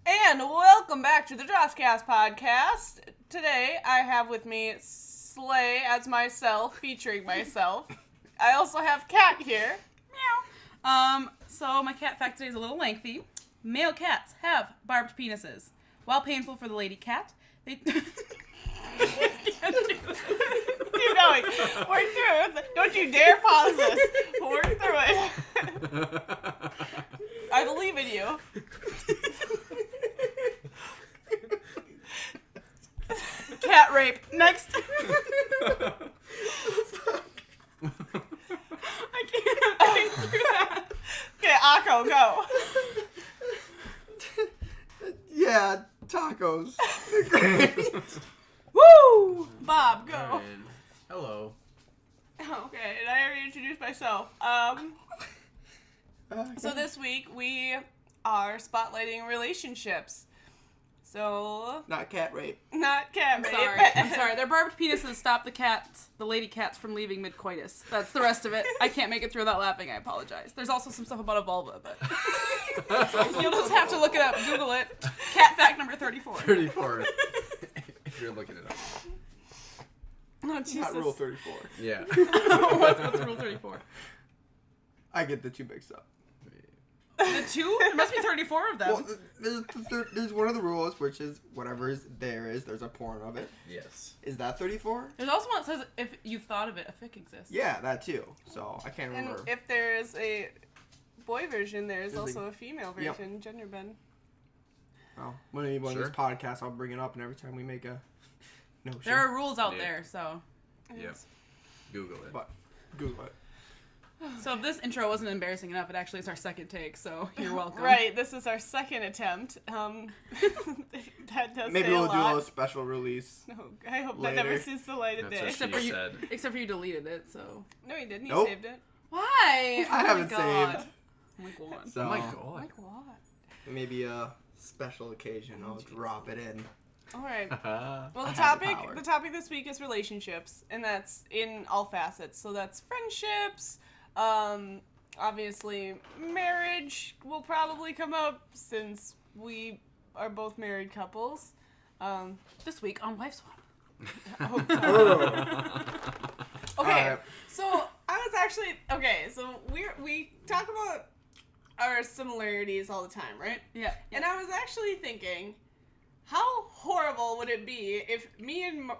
And welcome back to the DrossCast podcast. Today I have with me Slay as myself, featuring myself. I also have Cat here. Meow. So my cat fact today is a little lengthy. Male cats have barbed penises. While painful for the lady cat, they... Keep going. Work through it. Don't you dare pause this. Work through it. I believe in you. Cat rape. Next. I can't think through that. Okay, Akko, go. Yeah, tacos. They're great. Woo! Bob, go. Alright. Hello. Okay, and I already introduced myself. So this week we are spotlighting relationships. So, Not cat rape. not cat rape. I'm sorry. Their barbed penises stop the lady cats from leaving mid-coitus. That's the rest of it. I can't make it through without laughing. I apologize. There's also some stuff about a vulva, but you'll just have to look it up. Google it. Cat fact number 34. 34. If you're looking it up. Oh, Jesus. Not rule 34. Yeah. What's rule 34? I get the two mixed up. The two? There must be 34 of them. Well, there's one of the rules, which is whatever is, there's a porn of it. Yes. Is that 34? There's also one that says if you've thought of it, a fic exists. Yeah, that too. So, I can't And remember. if there's a boy version, there's There's also a female Yep. version, gender bend. Oh, when of Sure. this podcast, I'll bring it up, and every time we make a notion. There are rules out Yeah. there, so. Yep. Google it. But, Google it. So if this intro wasn't embarrassing enough, it actually is our second take, so you're welcome. Right, this is our second attempt. That does Maybe say we'll a do lot. a little special release. No, I hope later. that never sees the light of That's day. what Except she for you- said. Except for you deleted it, so. No, he didn't. He Nope. saved it. Why? I haven't Oh my God. saved. Oh my God. So, Oh my Like god. what? maybe a special occasion, I'll drop it in. All right. Well, I the have the topic power. this week is relationships, and that's in all facets. So that's friendships. Obviously, marriage will probably come up since we are both married couples. This week on Wife Swap. Okay, Alright. so I was actually so we talk about our similarities all the time, right? Yeah. And I was actually thinking, how horrible would it be if me and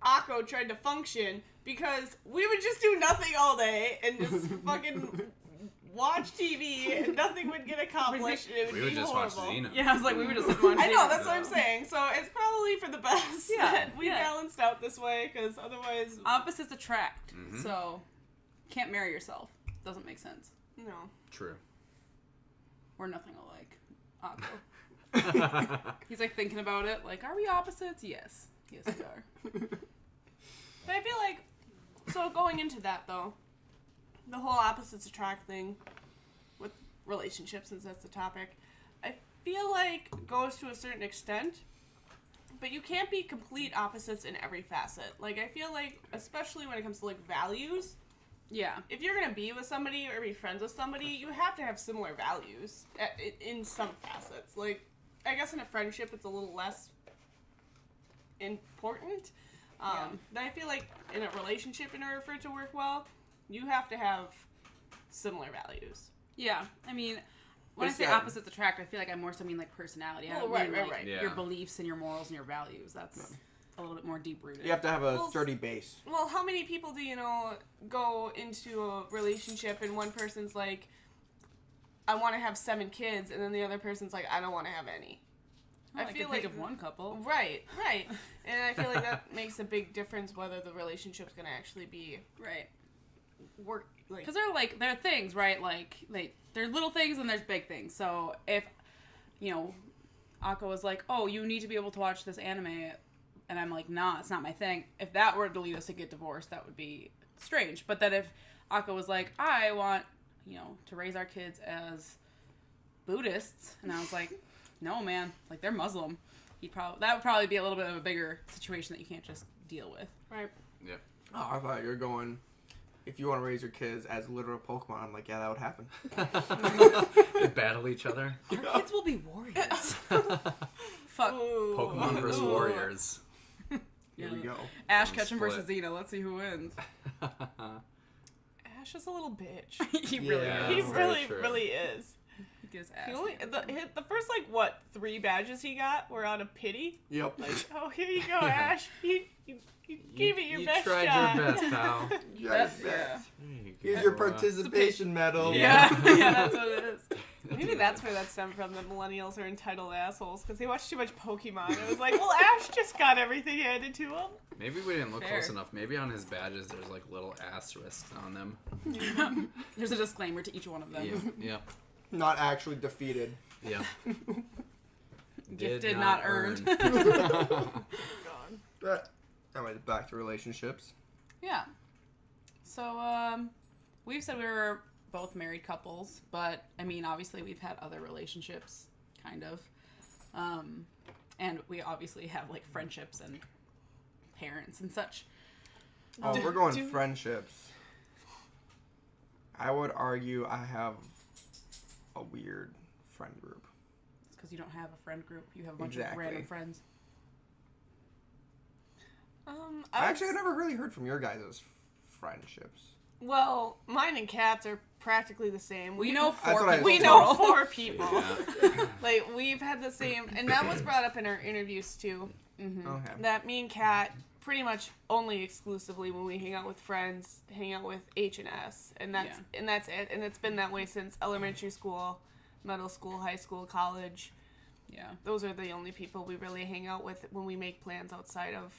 Akko tried to function, because we would just do nothing all day and just fucking watch TV and nothing would get accomplished and it would We be would just watch horrible. Xena. Yeah, I was like, we would just sit one I know, that's what I'm saying. So it's probably for the best that we yeah. balanced out this way, because otherwise, Opposites attract, Mhm. so can't marry yourself. Doesn't make sense. no. True. We're nothing alike. Akko. He's like thinking about it, like, are we opposites? Yes. Yes, we are. But I feel like, so going into that though, the whole opposites attract thing with relationships, since that's the topic, I feel like goes to a certain extent, but you can't be complete opposites in every facet. Like, I feel like, especially when it comes to like values, Yeah. if you're gonna be with somebody or be friends with somebody, you have to have similar values in some facets. Like, I guess in a friendship it's a little less important. But I feel like in a relationship, in order for it to work well, you have to have similar values. Yeah. I mean, when I It's say that- opposites attract, I feel like I more so mean like personality. I Oh, don't right, mean right, like right. Yeah. your beliefs and your morals and your values. That's a little bit more deep rooted. You have to have a Well, sturdy base. Well, how many people do you know go into a relationship and one person's like, I want to have 7 kids, and then the other person's like, I don't want to have any. I feel like think of one couple. Right. And I feel like that makes a big difference whether the relationship's going to actually be Right. work. Like, Because they're things, right? Like, they're little things and there's big things. So if, Akko was like, oh, you need to be able to watch this anime, and I'm like, nah, it's not my thing. If that were to lead us to get divorced, that would be strange. But then if Akko was like, I want, to raise our kids as Buddhists, and I was like, no, man, like, they're Muslim. That would probably be a little bit of a bigger situation that you can't just deal with. right. Yeah. Oh, I thought you were going, if you want to raise your kids as literal Pokemon, I'm like, yeah, that would happen. They battle each other. Our kids will be warriors. Dawn versus Ooh. Warriors. Here we go. Ash Don't Ketchum split. versus Xena. Let's see who wins. Ash is a little bitch. He really Yeah. He is. very really, true. really is. He gives Ash. He only the first 3 badges he got were out of pity. Yep. Like, oh, here you go, Ash. You gave it your you best tried shot. your best, pal. Yes, yeah. yes. There you Here's go. your participation medal. Yeah, yeah, that's what it is. Maybe that's where that stemmed from. The millennials are entitled assholes because they watch too much Pokemon. It was like, well, Ash just got everything handed to him. Maybe we didn't look Fair. close enough. Maybe on his badges there's like little asterisks on them. There's a disclaimer to each one of them. Yeah, Not actually defeated. yeah. Gifted, not earned. God. But anyway, back to relationships. Yeah. So, we've said we were both married couples, but, I mean, obviously we've had other relationships, kind of. And we obviously have, like, friendships and parents and such. Oh, we're going friendships. I would argue I have a weird friend group. It's because you don't have a friend group. You have a bunch of Exactly. random friends. Actually, I never really heard from your guys' friendships. Well, mine and Kat's are practically the same. We know That's 4 what I people. We was know told. 4 people. Yeah. Like, we've had the same, and that was brought up in our interviews too. Okay. That me and Kat pretty much only exclusively when we hang out with friends, hang out with H&S, and that's it. And it's been that way since elementary school, middle school, high school, college. Yeah. Those are the only people we really hang out with when we make plans outside of,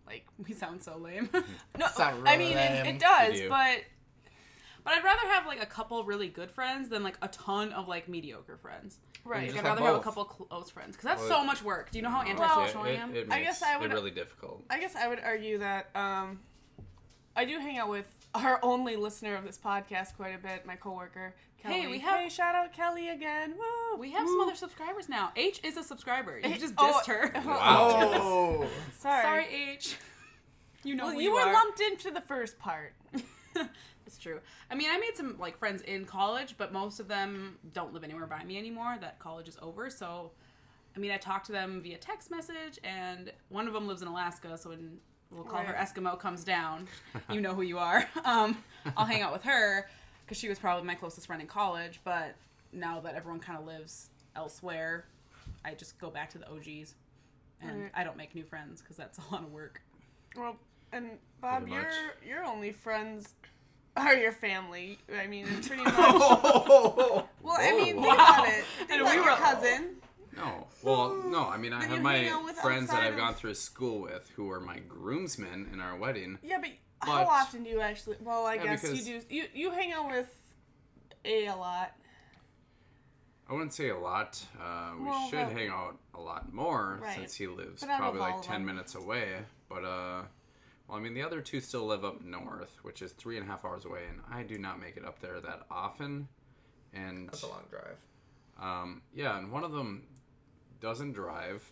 like, We sound so lame. no, Sound I really mean lame. it does, You do. but But I'd rather have, like, a couple really good friends than, like, a ton of, like, mediocre friends. right. just I'd have rather have a both. couple close friends. Because that's Well, so much work. Do you know how No, antisocial I it- am? It I makes guess I would- it really difficult. I guess I would argue that I do hang out with our only listener of this podcast quite a bit, my coworker, Kelly. Hey, we have- Hey, shout out Kelly again. Woo! We have some other subscribers now. H is a subscriber. You just Oh, dissed her. Wow. Oh. Sorry. Sorry, H. You know Well, who you you were are. lumped into the first part. It's true. I mean, I made some, like, friends in college, but most of them don't live anywhere by me anymore. That college is over, so... I mean, I talk to them via text message, and one of them lives in Alaska, so when we'll call her Right. Eskimo comes down, you know who you are. I'll hang out with her, because she was probably my closest friend in college, but now that everyone kind of lives elsewhere, I just go back to the OGs, and Right. I don't make new friends, because that's a lot of work. Well, and Bob, Pretty much. your only friends are your family. I mean, it's pretty much. Oh. Well, I mean, think Wow. about it. Think And about we your were- cousin. No. Well, no. I mean, I Then have you hang out my with friends that outside I've of- gone through school with who are my groomsmen in our wedding. Yeah, but But- how often do you actually? Well, I Yeah, guess because- you do. You hang out with a lot. I wouldn't say a lot. We Well, should hang out a lot more Right. since he lives But out of probably all like of 10 them. minutes away. But, well, I mean, the other 2 still live up north, which is 3.5 hours away, and I do not make it up there that often. And, That's a long drive. yeah, and one of them doesn't drive.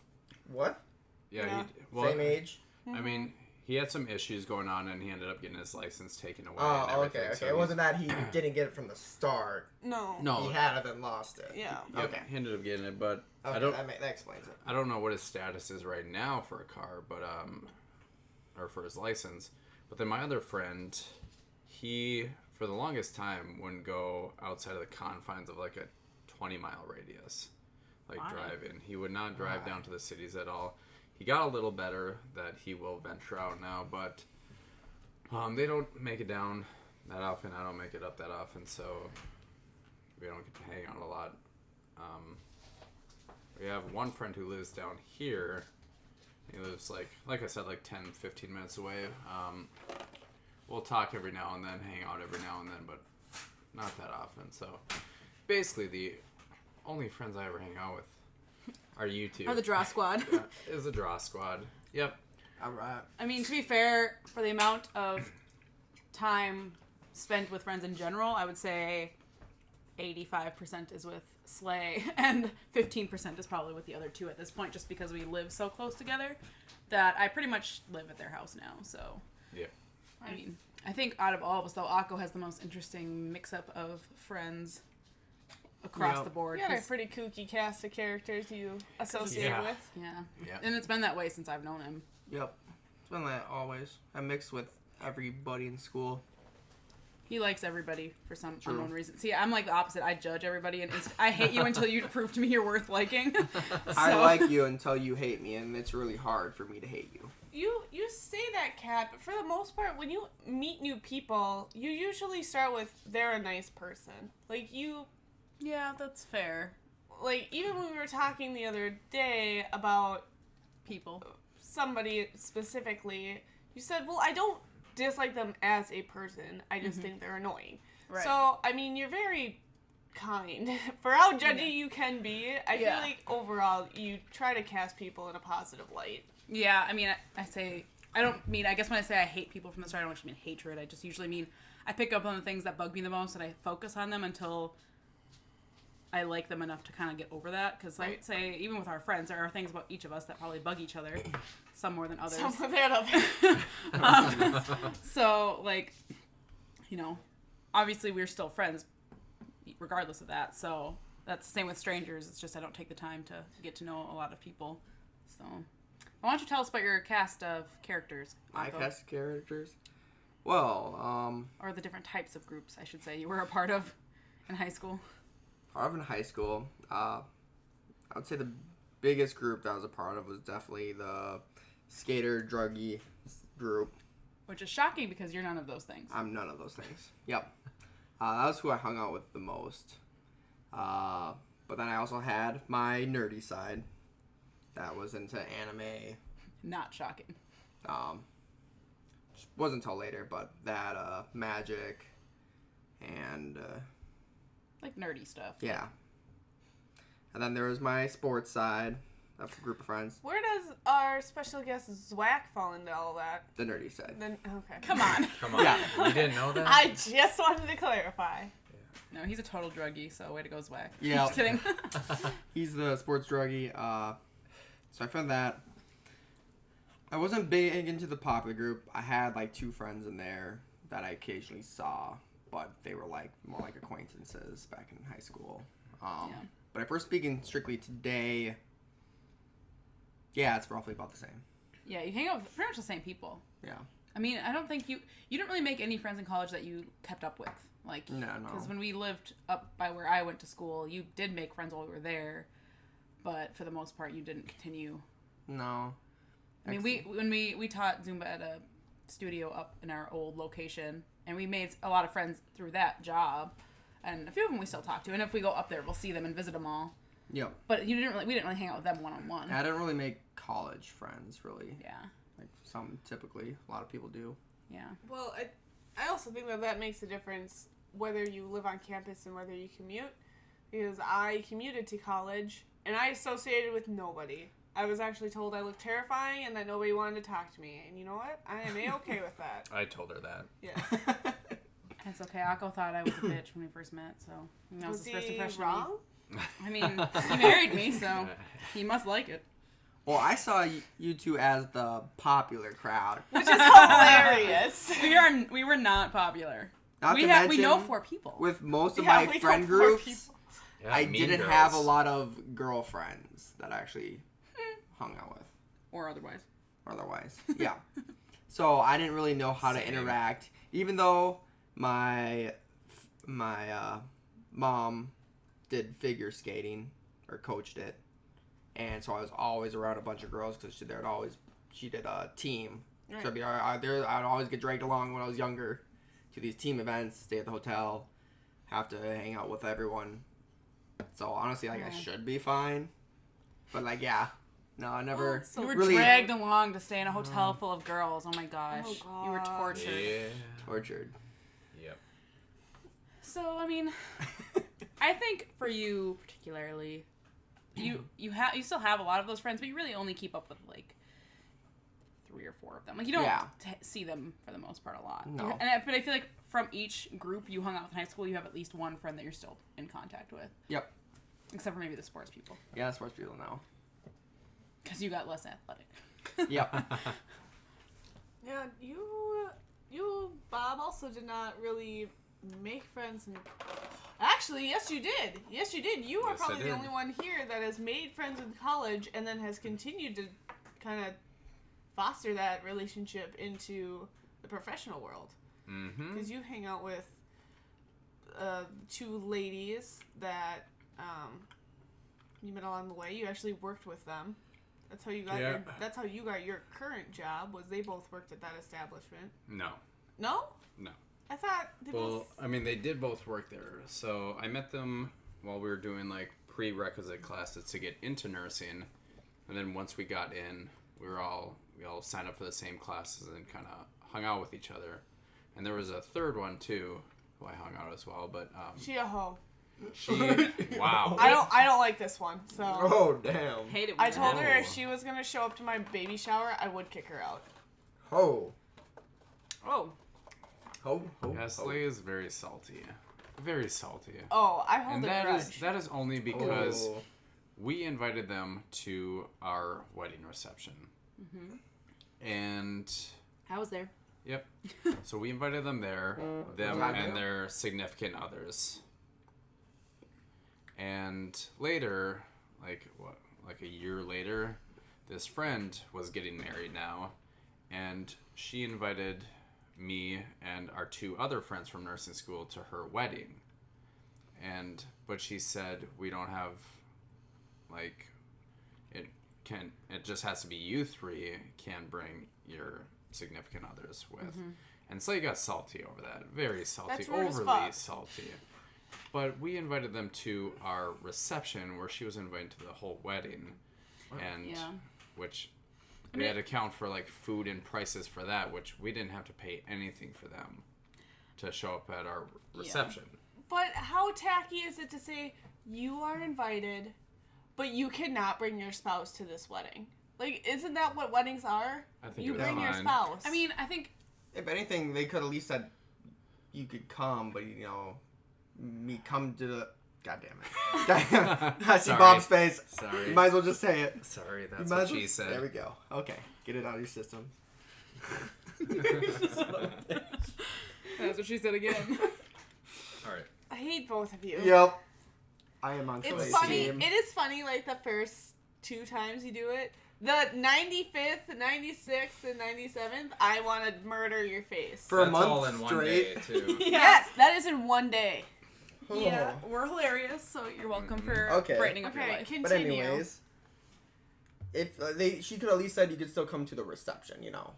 What? Yeah, Yeah. well, Same age? I mean, he had some issues going on, and he ended up getting his license taken away. and Oh, everything, okay. so It wasn't that he didn't get it from the start. No. No, He had it and lost it. Yeah. Yep, Okay. he ended up getting it, but Okay, I don't. that explains it. I don't know what his status is right now for a car, but or for his license. But then my other friend, he for the longest time wouldn't go outside of the confines of like a 20-mile radius, like Why? drive in. He would not drive Why? down to the cities at all. He got a little better that he will venture out now, but they don't make it down that often. I don't make it up that often, so we don't get to hang out a lot. We have one friend who lives down here. He lives like I said, like 10, 15 minutes away. We'll talk every now and then, hang out every now and then, but not that often. So basically the only friends I ever hang out with are you two. Or the Draw Squad. Is the Draw Squad. Yep. All right. I mean, to be fair, for the amount of time spent with friends in general, I would say 85% is with Slay, and 15% is probably with the other 2 at this point, just because we live so close together that I pretty much live at their house now. So, Yeah. I mean, I think out of all of us, though, Akko has the most interesting mix-up of friends. across Yep. the board. You got a 'cause- pretty kooky cast of characters you associate Yeah. with. yeah. Yeah. And it's been that way since I've known him. Yep. It's been that always. I mixed with everybody in school. He likes everybody for some True. unknown reason. See, I'm like the opposite. I judge everybody, and I hate you until you prove to me you're worth liking. I like you until you hate me, and it's really hard for me to hate you. You say that, Kat, but for the most part, when you meet new people, you usually start with they're a nice person. Like you, Yeah, that's fair. like even when we were talking the other day about People. somebody specifically, you said, well, I don't dislike them as a person. I just think they're annoying. Right. So, I mean, you're very kind. For how judgy you can be, I Yeah. feel like overall you try to cast people in a positive light. Yeah, I mean, I guess when I say I hate people from the start, I don't actually mean hatred. I just usually mean I pick up on the things that bug me the most and I focus on them until I like them enough to kind of get over that. Because I would say, even with our friends, there are things about each of us that probably bug each other, some more than others. Some of that So, like, obviously we're still friends regardless of that. So that's the same with strangers. It's just I don't take the time to get to know a lot of people. So why don't you tell us about your cast of characters? My Marco? cast of characters? Well, Or the different types of groups, I should say, you were a part of in high school. part of in high school, I would say the biggest group that I was a part of was definitely the skater druggie group. Which is shocking because you're none of those things. I'm none of those things. Yep. That was who I hung out with the most. But then I also had my nerdy side that was into anime. Not shocking. Wasn't until later, but that magic and Like nerdy stuff. yeah. And then there was my sports side of a group of friends, Where does our special guest Zwack fall into all that? the nerdy side. Then okay. Come on. Come on. Yeah. You didn't know that? I just wanted to clarify. No, he's a total druggie, so way to go, Zwack. Yeah. Just kidding. He's the sports druggie. So I found that I wasn't big into the popular group. I had like 2 friends in there that I occasionally saw, but they were like more like acquaintances back in high school. But if we're speaking strictly today, yeah, it's roughly about the same. Yeah, you hang out with pretty much the same people. Yeah. I mean, I don't think you didn't really make any friends in college that you kept up with. Like, No. because when we lived up by where I went to school, you did make friends while we were there, but for the most part, you didn't continue. No. I mean, when we taught Zumba at a studio up in our old location, and we made a lot of friends through that job, and a few of them we still talk to, and if we go up there, we'll see them and visit them all. Yep. But we didn't really hang out with them one-on-one. I didn't really make college friends, really. Yeah, Like some typically, a lot of people do. yeah. Well, I also think that makes a difference whether you live on campus and whether you commute. Because I commuted to college, and I associated with nobody. I was actually told I looked terrifying and that nobody wanted to talk to me. And you know what? I am A-okay with that. I told her that. Yes. It's okay. Akko thought I was a bitch when we first met, so that was Was his first he impression wrong? of me. I mean, he married me, so he must like it. Well, I saw you two as the popular crowd. Which is hilarious. We were not popular. Not we to we know mention, 4 people. With most of Yeah, my we know friend 4 groups, people. Yeah, I Mean didn't Girls. have a lot of girlfriends that I actually hung out with. Or otherwise. Otherwise, yeah. So I didn't really know how to Same. interact, even though my mom did figure skating or coached it, and so I was always around a bunch of girls because she did a team. Right. So I'd always get dragged along when I was younger to these team events, stay at the hotel, have to hang out with everyone. So honestly, like I should be fine, but like yeah. No, I never So You were really dragged along to stay in a hotel full of girls. Oh my gosh. Oh, You were God. tortured. Yeah. tortured. Yep. So, I mean, I think for you particularly, you still have a lot of those friends, but you really only keep up with like 3 or 4 of them. Like you don't Yeah. see them for the most part a lot. No. But I feel like from each group you hung out with in high school, you have at least one friend that you're still in contact with. Yep. Except for maybe the sports people, Yeah, sports people now. because you got less athletic. Yep. Yeah, you, Bob, also did not really make friends. Actually, yes, you did. Yes, you did. You are Yes, I probably the did. only one here that has made friends in college and then has continued to kind of foster that relationship into the professional world. Mm-hmm. Because you hang out with two ladies that you met along the way. You actually worked with them. That's how you got Yeah. that's how you got your current job. Was they both worked at that establishment? No. No? No. I thought they Well, both. I mean, they did both work there. So I met them while we were doing like prerequisite classes to get into nursing, and then once we got in, we all signed up for the same classes and kind of hung out with each other. And there was a third one too, who I hung out as well. But She a hoe. she, wow, I don't like this one. So Oh, damn. Hate it. I when told that her happens. if she was gonna show up to my baby shower, I would kick her out. Ho. Oh, Ho. Ho. Esley is very salty, very salty. Oh, I hold And a that grudge. is only because Oh. we invited them to our wedding reception. And I was there. yep, so we invited them there, them Was I and there? their significant others. And later, like a year later, this friend was getting married now, and she invited me and our two other friends from nursing school to her wedding. But she said we don't have, like, it just has to be you three can bring your significant others with. And Slay got salty over that. Very salty. That's rude as Overly fuck. salty. But we invited them to our reception where she was invited to the whole wedding. And Yeah. which I we mean- had to account for like food and prices for that, which we didn't have to pay anything for them to show up at our reception. But how tacky is it to say you are invited, but you cannot bring your spouse to this wedding? Like, isn't that what weddings are? I think You it was bring your fine. spouse. I mean, I think If anything, they could at least said you could come, but you know, me come to the. God damn it! I see Sorry. Bob's face. Sorry. You might as well just say it. Sorry, You that's might what as well- she said. There we go. Okay, get it out of your system. that's what she said again. All right. I hate both of you. Yep. I am on It's Slay's funny. team. It is funny, like, the first two times you do it. The 95th, 96th, and 97th, I want to murder your face. For a That's month all in one straight. day too. Yes, that is in one day. Yeah, we're hilarious, so you're welcome for Okay. brightening up your Okay, life. continue. But anyways, if she could at least said you could still come to the reception, you know.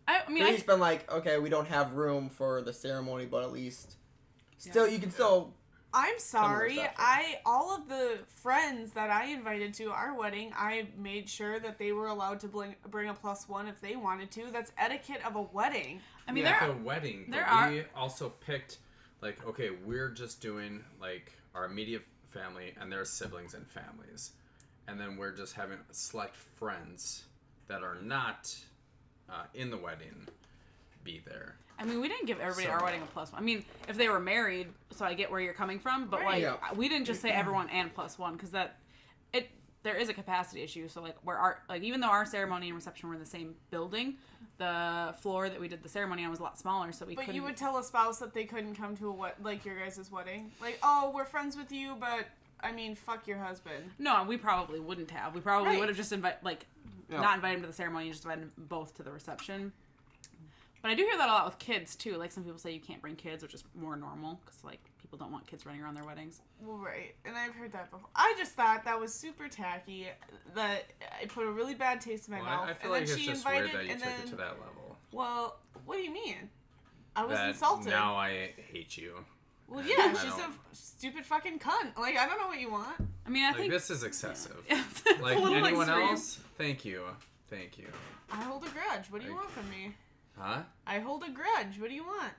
I mean, At least been like, okay, we don't have room for the ceremony, but at least still you can still. I'm sorry. reception. All of the friends that I invited to our wedding, I made sure that they were allowed to bring a +1 if they wanted to. That's etiquette of a wedding. I mean, Yeah. there At the wedding, there but are- we also picked like, okay, we're just doing like our immediate family and their siblings and families, and then we're just having select friends that are not in the wedding be there. I mean, we didn't give everybody at our So- wedding a +1. I mean, if they were married, so I get where you're coming from, but Right. like Yeah. we didn't just say everyone and +1 because there is a capacity issue. So like even though our ceremony and reception were in the same building, the floor that we did the ceremony on was a lot smaller, so we But couldn't. you would tell a spouse that they couldn't come to your guys' wedding. Like, oh, we're friends with you, but I mean, fuck your husband. No, we probably wouldn't have. We probably Right. would have just Yeah. not invited them to the ceremony, just invited them both to the reception. But I do hear that a lot with kids too. Like some people say you can't bring kids, which is more normal because like people don't want kids running around their weddings. Well, right. And I've heard that before. I just thought that was super tacky. That it put a really bad taste in my Well, mouth. I feel and like then it's she just invited, weird that you and took then, it to that level. well, what do you mean? I was That insulted. now I hate you. Well, I yeah, she's a don't- stupid fucking cunt. Like, I don't know what you want. I mean, I Like think this is excessive. it's Like a little anyone extreme. else? Thank you. I hold a grudge. What do you Like- want from me? Huh? I hold a grudge. What do you want?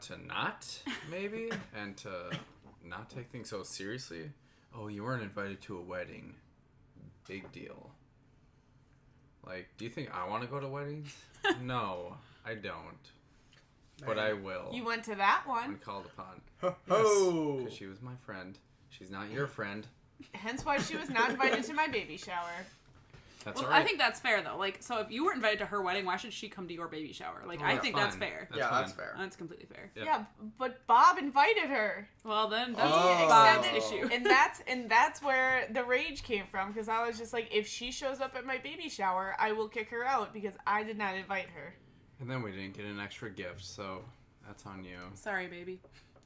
To not, maybe? And to not take things so seriously? Oh, you weren't invited to a wedding. Big deal. Like, do you think I want to go to weddings? No, I don't. But I will. You went to that When one. called upon. Oh. Because she was my friend. She's not your friend. Hence why she was not invited to my baby shower. That's Well, all right. I think that's fair though. Like, so if you were invited to her wedding, why should she come to your baby shower? Like, Oh, I that's think fine. that's fair. That's yeah, fine. that's fair. That's completely fair. Yep. Yeah, but Bob invited her. Well, then that's Oh. Bob's Accepted- issue. and that's where the rage came from, because I was just like, if she shows up at my baby shower, I will kick her out because I did not invite her. And then we didn't get an extra gift, so that's on you. Sorry, baby.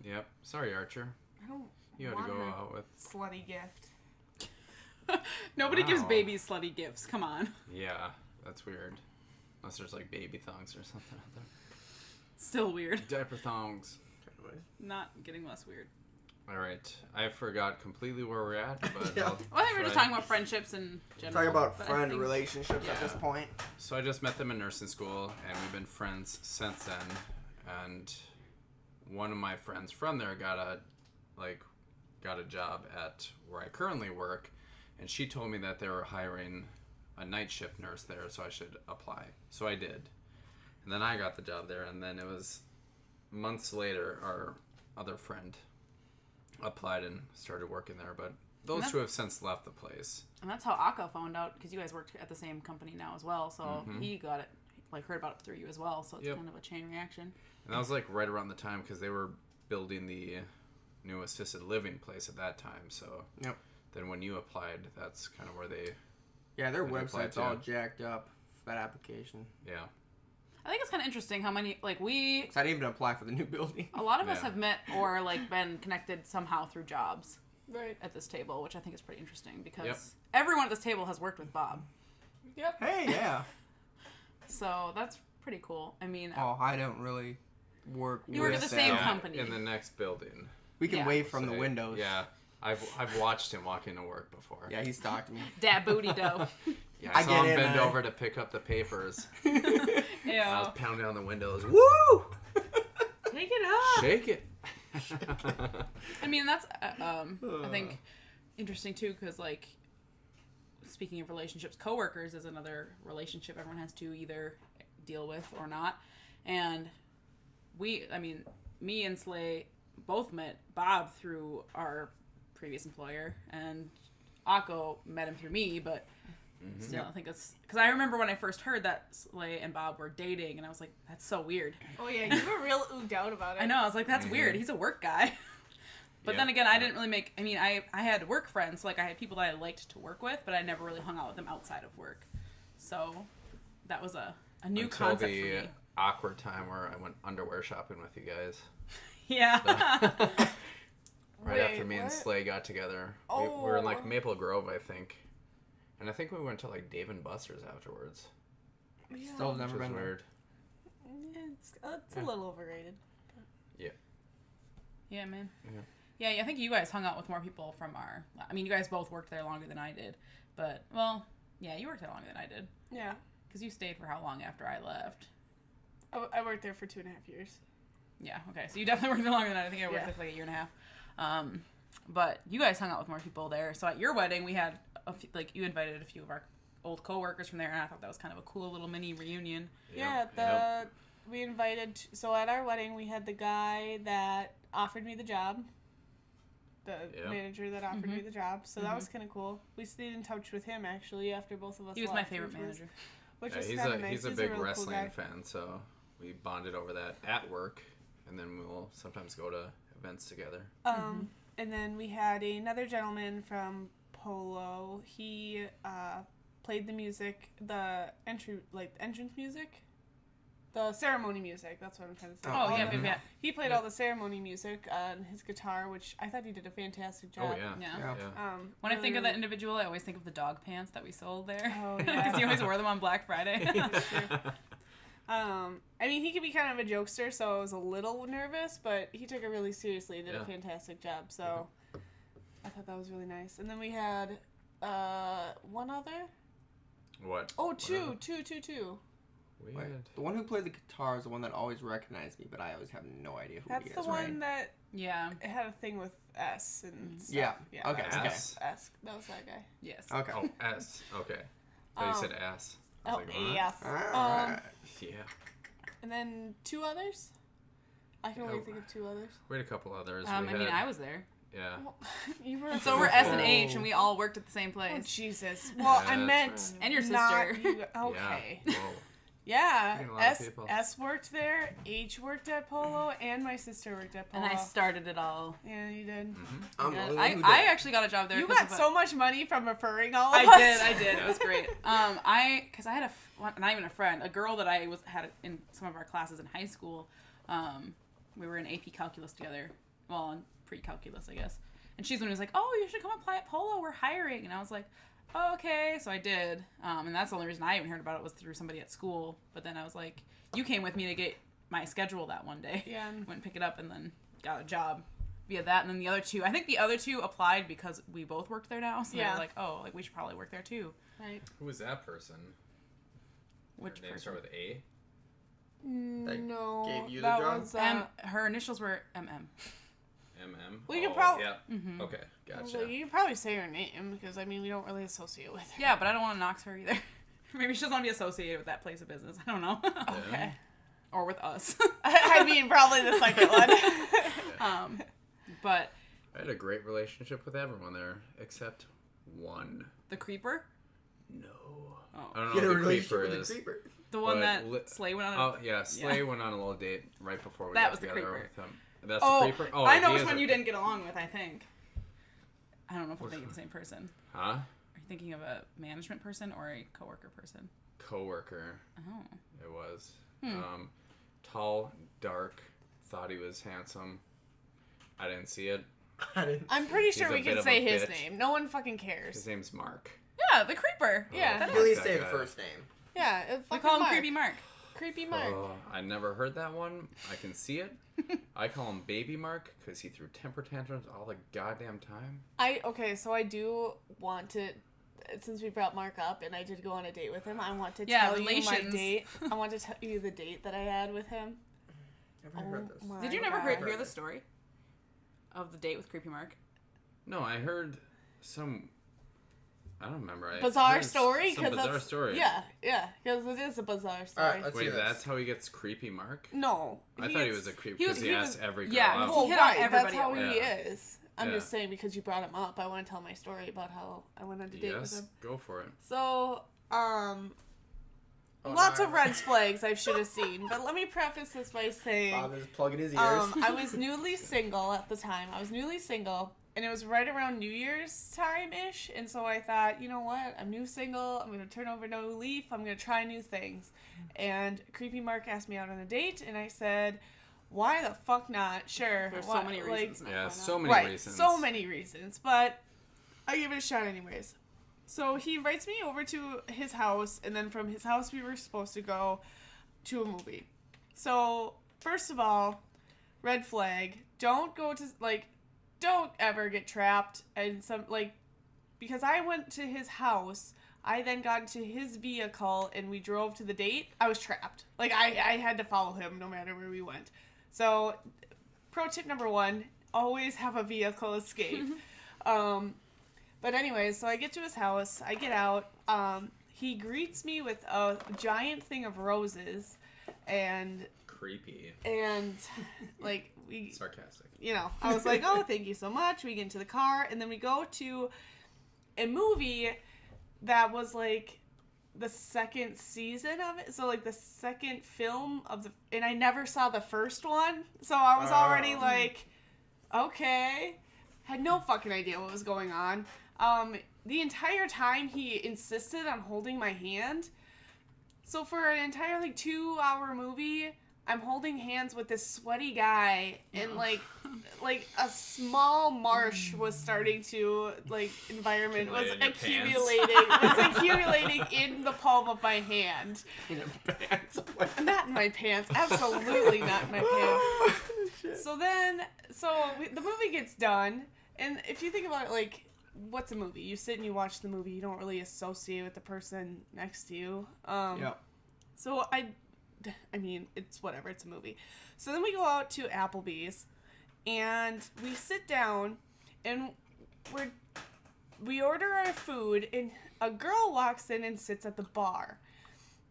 Yep. Sorry, Archer. I don't You had to want go her out with. slutty gift. Nobody gives Wow. babies slutty gifts. Come on. Yeah, that's weird. Unless there's like baby thongs or something out there. Still weird. Diaper thongs. Not getting less weird. All right. I forgot completely where we're at, but Yeah. Well, I think we're just talking about friendships in general. Talking about but I friend think- relationships at this Yeah. point. So I just met them in nursing school, and we've been friends since then. And one of my friends from there got a job at where I currently work, and she told me that they were hiring a night shift nurse there, so I should apply. So I did, and then I got the job there. And then it was months later, our other friend applied and started working there, but those two have since left the place. And that's how Akko found out, because you guys worked at the same company now as well. So Mhm. he got it, like heard about it through you as well. So it's Yep. kind of a chain reaction. And that was like right around the time because they were building the new assisted living place at that time. So Yep. then when you applied, that's kind of where they, Yeah, their They applied website's all too. jacked up for that application. yeah. I think it's kind of interesting how many, like we, So I didn't even apply for the new building. a lot of us Yeah. have met or like been connected somehow through jobs Right. at this table, which I think is pretty interesting because Yep. everyone at this table has worked with Bob. Yep. Hey, yeah. So that's pretty cool. I mean, Oh, I don't really work You work with at the same Sal. company. In the next building. We can Yeah. wave from the So, windows. Yeah. I've watched him walk into work before. Yeah, he stalked me. dat booty dough. Yeah, I I saw get him in, bend I- over to pick up the papers. I Yeah. was pounding on the windows. Woo! Take it up. Shake it. I mean, that's I think interesting too, because like speaking of relationships, coworkers is another relationship everyone has to either deal with or not. And me and Slay both met Bob through our previous employer, and Akko met him through me, but still, I think it's because I remember when I first heard that Slay and Bob were dating, and I was like, that's so weird. Oh yeah, you were real ooged out about it. I know, I was like, that's weird. He's a work guy. But Yeah. then again, I didn't really I had work friends, so like I had people that I liked to work with, but I never really hung out with them outside of work. So that was a new Until concept the for me. awkward time where I went underwear shopping with you guys. Yeah. Right after Wait, me and what? Slay got together. We were in like Oh. Maple Grove, I think. And I think we went to like Dave and Buster's afterwards. Yeah. Still Which never was been there. weird. It's a little overrated. Yeah, man. Yeah. Yeah, I think you guys hung out with more people from our... I mean, you guys both worked there longer than I did. But, well, yeah, you worked there longer than I did. Yeah. Because you stayed for how long after I left? I worked there for 2.5 years. Yeah, okay. So you definitely worked there longer than I think I worked Yeah. there for like a year and a half. But you guys hung out with more people there. So at your wedding, we had, you invited a few of our old coworkers from there, and I thought that was kind of a cool little mini reunion. Yep. We invited, so at our wedding we had the guy that offered me the job, the Yep. manager that offered me the job, so that was kind of cool. We stayed in touch with him actually after both of us He was my left, favorite which was- manager. Which Yeah, was he's kind a of nice. he's a He's big really cool wrestling guy. fan, so we bonded over that at work, and then we'll sometimes go to events together. And then we had another gentleman from Polo. He played the music, the entrance music, the ceremony music. That's what I'm trying to say. Oh, All yeah, the- yeah. He played all the ceremony music on his guitar, which I thought he did a fantastic job. Oh yeah. Yeah. Yeah. When I really, think of that really- individual, I always think of the dog pants that we sold there. Oh, Because yeah. he always wore them on Black Friday. I mean, he could be kind of a jokester, so I was a little nervous, but he took it really seriously and did Yeah. a fantastic job. So I thought that was really nice. And then we had one other. What? Oh, What two. We Wait, had- the one who played the guitar is the one that always recognized me, but I always have no idea who That's he the is. one that Yeah. had a thing with S and stuff. Yeah. Yeah. Okay, That was, okay. S. That was that guy. Yes. Okay. Oh, S. Okay. I thought you said ass. I Oh, was like, what? yes. Alright. Yeah. And then two others. I can only Oh. think of two others. We had a couple others. I We mean, had- I was there. Yeah. You were So we're S and Oh. H, and we all worked at the same Oh, place. Jesus. Well, I That's meant right. And your not sister. you- okay. Yeah. Whoa. Yeah. Meeting a lot of S people. S worked there. H worked at Polo, and my sister worked at Polo. And I started it all. Yeah, you did. I'm the Yeah, only one who I did. actually got a job there. You 'cause got of a- so much money from referring all of us. I did. It was great. Because I had not even a friend, a girl that I had in some of our classes in high school. We were in AP Calculus together. Well, in pre-calculus, I guess. And she's the one who was like, "Oh, you should come apply at Polo. We're hiring." And I was like, "Oh, okay." So I did. And that's the only reason I even heard about it was through somebody at school. But then I was like, "You came with me to get my schedule that one day." Yeah. Went and pick it up and then got a job via that. And then the other two applied because we both worked there now. So they Yeah. were like, "Oh, like we should probably work there too." Right. Who was that person? Which Her name person? start with A? No. gave you the that job? was, Her initials were MM. MM? Well, you Oh, prob- Yeah. Mm-hmm. Okay, gotcha. Well, you can probably say her name because I mean we don't really associate with her. Yeah, but I don't want to knock her either. Maybe she doesn't want to be associated with that place of business. I don't know. Okay. Or with us. I mean probably the second one. But I had a great relationship with everyone there except one. the creeper, No. Oh. I don't You know had a who the relationship creeper with is. the creeper. the one But that li- Slay went on. Oh, yeah. Slay Yeah. went on a little date right before we That got was the together creeper. with him. That's Oh, the creeper? Oh, I know he which is one a- you didn't get along with. I think. I don't know if I'm Which thinking one? the same person. Huh? Are you thinking of a management person or a coworker person? Coworker. Oh. It was. Hmm. Tall, dark, thought he was handsome. I didn't see it. I'm pretty He's sure a we bit can of say a his bitch. name. No one fucking cares. His name's Mark. Yeah, the creeper. Yeah. fuck Please that say the guy. first name. Yeah, We call him Creepy Mark. Creepy Mark. Oh, I never heard that one. I can see it. I call him Baby Mark because he threw temper tantrums all the goddamn time. So I do want to, since we brought Mark up and I did go on a date with him, I want to Yeah, tell you my relations. date. I want to tell you the date that I had with him. Never heard this. my Did you never God. hear the story of the date with Creepy Mark? No, I heard some. I don't remember. I Bizarre heard story? Some 'Cause bizarre that's- story. Yeah, because it is a bizarre story. Alright, let's see Wait, this. that's how he gets Creepy Mark? No. I thought he was a creep he was- because he he asked was- every girl yeah, out. he Well, hit on right, that's everybody how at he once. is. I'm Yeah. just saying because you brought him up, I want to tell my story about how I went on a date with Yes, him. go for it. So, Oh, lots no. of red flags I should have seen, but let me preface this by saying, Father's plugging his ears. I was newly single at the time. And it was right around New Year's time-ish, and so I thought, you know what, I'm new single, I'm going to turn over a new leaf, I'm going to try new things. And Creepy Mark asked me out on a date, and I said, why the fuck not? Sure. There's Why- so many reasons. now, Yeah, why not? so many right, reasons. so many reasons, but I give it a shot anyways. So he invites me over to his house, and then from his house we were supposed to go to a movie. So, first of all, red flag, don't ever get trapped in because I went to his house, I then got into his vehicle and we drove to the date, I was trapped. Like, I had to follow him no matter where we went. So, pro tip number 1, always have a vehicle escape. But anyways, so I get to his house, I get out, he greets me with a giant thing of roses, and Creepy. like, we... Sarcastic. You know, I was like, oh, thank you so much. We get into the car, and then we go to a movie that was, like, the second season of it. So, like, the second film of the... And I never saw the first one, so I was already like, okay. Had no fucking idea what was going on. The entire time, he insisted on holding my hand. So, for an entire, 2-hour movie... I'm holding hands with this sweaty guy, and like a small marsh was starting to environment was accumulating in the palm of my hand. In a pants. Not in my pants, absolutely not in my pants. So the movie gets done, and if you think about it, what's a movie? You sit and you watch the movie. You don't really associate with the person next to you. Yeah. So I mean, it's whatever, it's a movie. So then we go out to Applebee's, and we sit down, and we order our food, and a girl walks in and sits at the bar.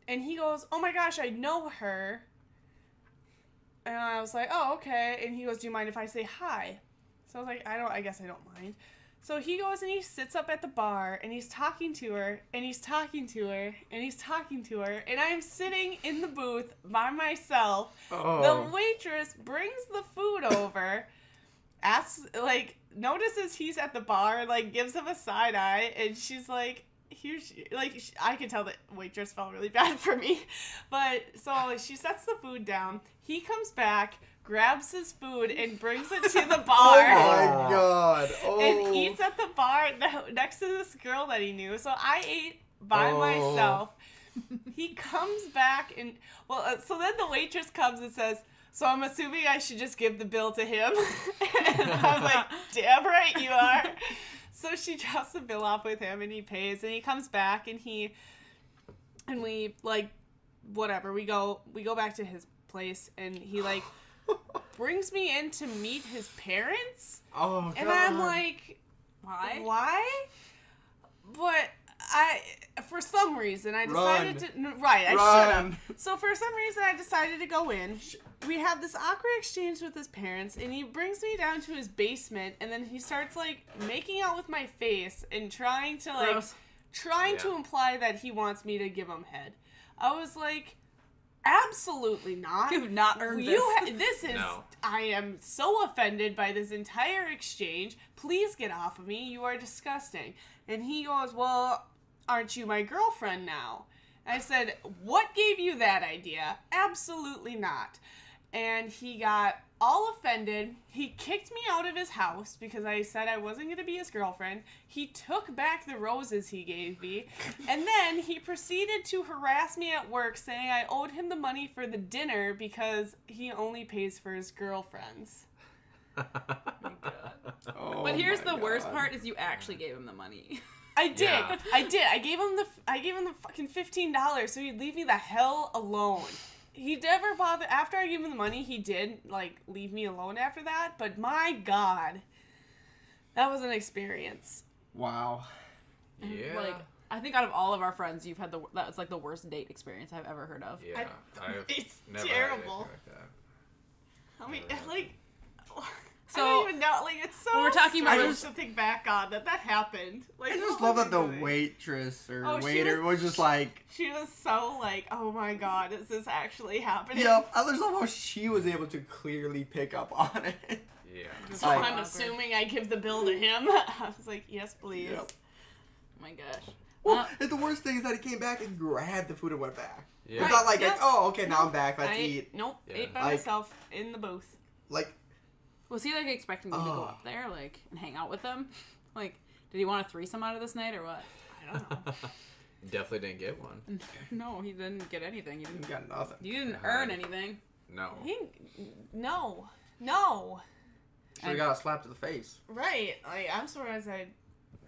And he goes, oh my gosh, I know her. And I was like, oh, okay. And he goes, do you mind if I say hi? So I was like, I guess I don't mind. So he goes and he sits up at the bar and he's talking to her and he's talking to her and he's talking to her, and I'm sitting in the booth by myself. Oh. The waitress brings the food over, asks, like, notices he's at the bar, like, gives him a side eye, and she's like, I could tell the waitress felt really bad for me. But so she sets the food down. He comes back, grabs his food, and brings it to the bar. Oh my god. Oh. And eats at the bar next to this girl that he knew. So I ate by myself. He comes back and, so then the waitress comes and says, so I'm assuming I should just give the bill to him. And I'm like, damn right you are. So she drops the bill off with him and he pays, and he comes back and we like, whatever, we go back to his place, and he like brings me in to meet his parents. Oh, God. And I'm like, Why? But for some reason, I decided Run. I should have. Run. So for some reason, I decided to go in. We have this awkward exchange with his parents, and he brings me down to his basement, and then he starts, like, making out with my face and trying to, like, Gross. to imply that he wants me to give him head. I was like, absolutely not. You've not earned this. This is, No. I am so offended by this entire exchange. Please get off of me. You are disgusting. And he goes, well, aren't you my girlfriend now? I said, what gave you that idea? Absolutely not. And he got all offended. He kicked me out of his house because I said I wasn't going to be his girlfriend. He took back the roses he gave me. And then he proceeded to harass me at work, saying I owed him the money for the dinner because he only pays for his girlfriends. Oh But here's my the worst God. part is you actually gave him the money. I did. Yeah. I did. I gave him the fucking $15 so he'd leave me the hell alone. He never bothered. After I gave him the money, he did, like, leave me alone after that. But my God, that was an experience. Wow. Yeah. Like, I think out of all of our friends, you've had that was like the worst date experience I've ever heard of. Yeah. I've It's never terrible. had anything like that. I mean, like, So, I don't even know. Like, it's so when we're talking about strange to think back on that happened. Like, I just what love was that I the doing? waitress or Oh, she waiter was just like, She was so like, oh my God, is this actually happening? yep. I just love how she was able to clearly pick up on it. Yeah. So Like- I'm Awkward. assuming I give the bill to him. I was like, yes, please. Yep. Oh my gosh. Well, and the worst thing is that he came back and grabbed the food and went back. Yeah. It's not like, Yep. oh, okay, now I'm back. Let's I eat. Nope, Yeah. ate by Like- myself in the booth. Like, Was he like expecting you to go Oh. up there, like, and hang out with them? Like, did he want a threesome out of this night or what? I don't know. Definitely didn't get one. No, he didn't get anything. He he didn't. got nothing. You didn't earn anything. No. No. So he got a slap to the face. Right. Like, I'm surprised I.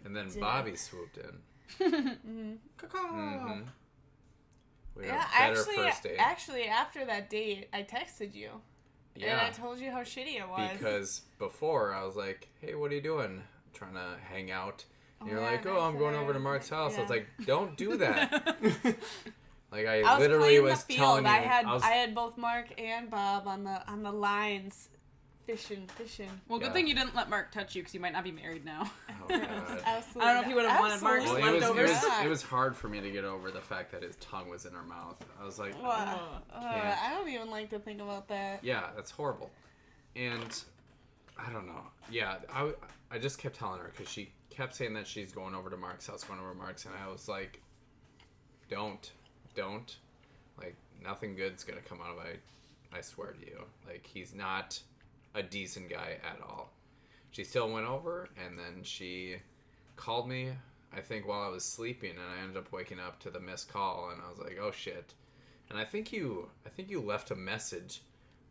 And then Did. Bobby swooped in. Caw-caw. Mm-hmm. We had Yeah, a better first date. actually, after that date, I texted you. And I Yeah. told you how shitty it was. Because before I was like, hey, what are you doing? Trying to hang out. And you're yeah, like, and oh, I I'm going said- over to Mark's house. I was yeah. like, don't do that. Like I, I was literally playing was the telling field. you. I had both Mark and Bob on the lines, fishing. Well, good Yeah. thing you didn't let Mark touch you because you might not be married now. Oh, God. Absolutely. I don't know if he would've wanted Mark's Well, Absolutely leftovers. it was hard for me to get over the fact that his tongue was in her mouth. I was like, What? Can't. I don't even like to think about that. yeah, that's horrible. And I don't know. Yeah, I just kept telling her because she kept saying that she's going over to Mark's house, going over to Mark's, and I was like, don't. Like, nothing good's going to come out of it. I swear to you. Like, he's not a decent guy at all. She still went over, and then she called me, I think, while I was sleeping, and I ended up waking up to the missed call, and I was like, oh, shit. And I think you left a message,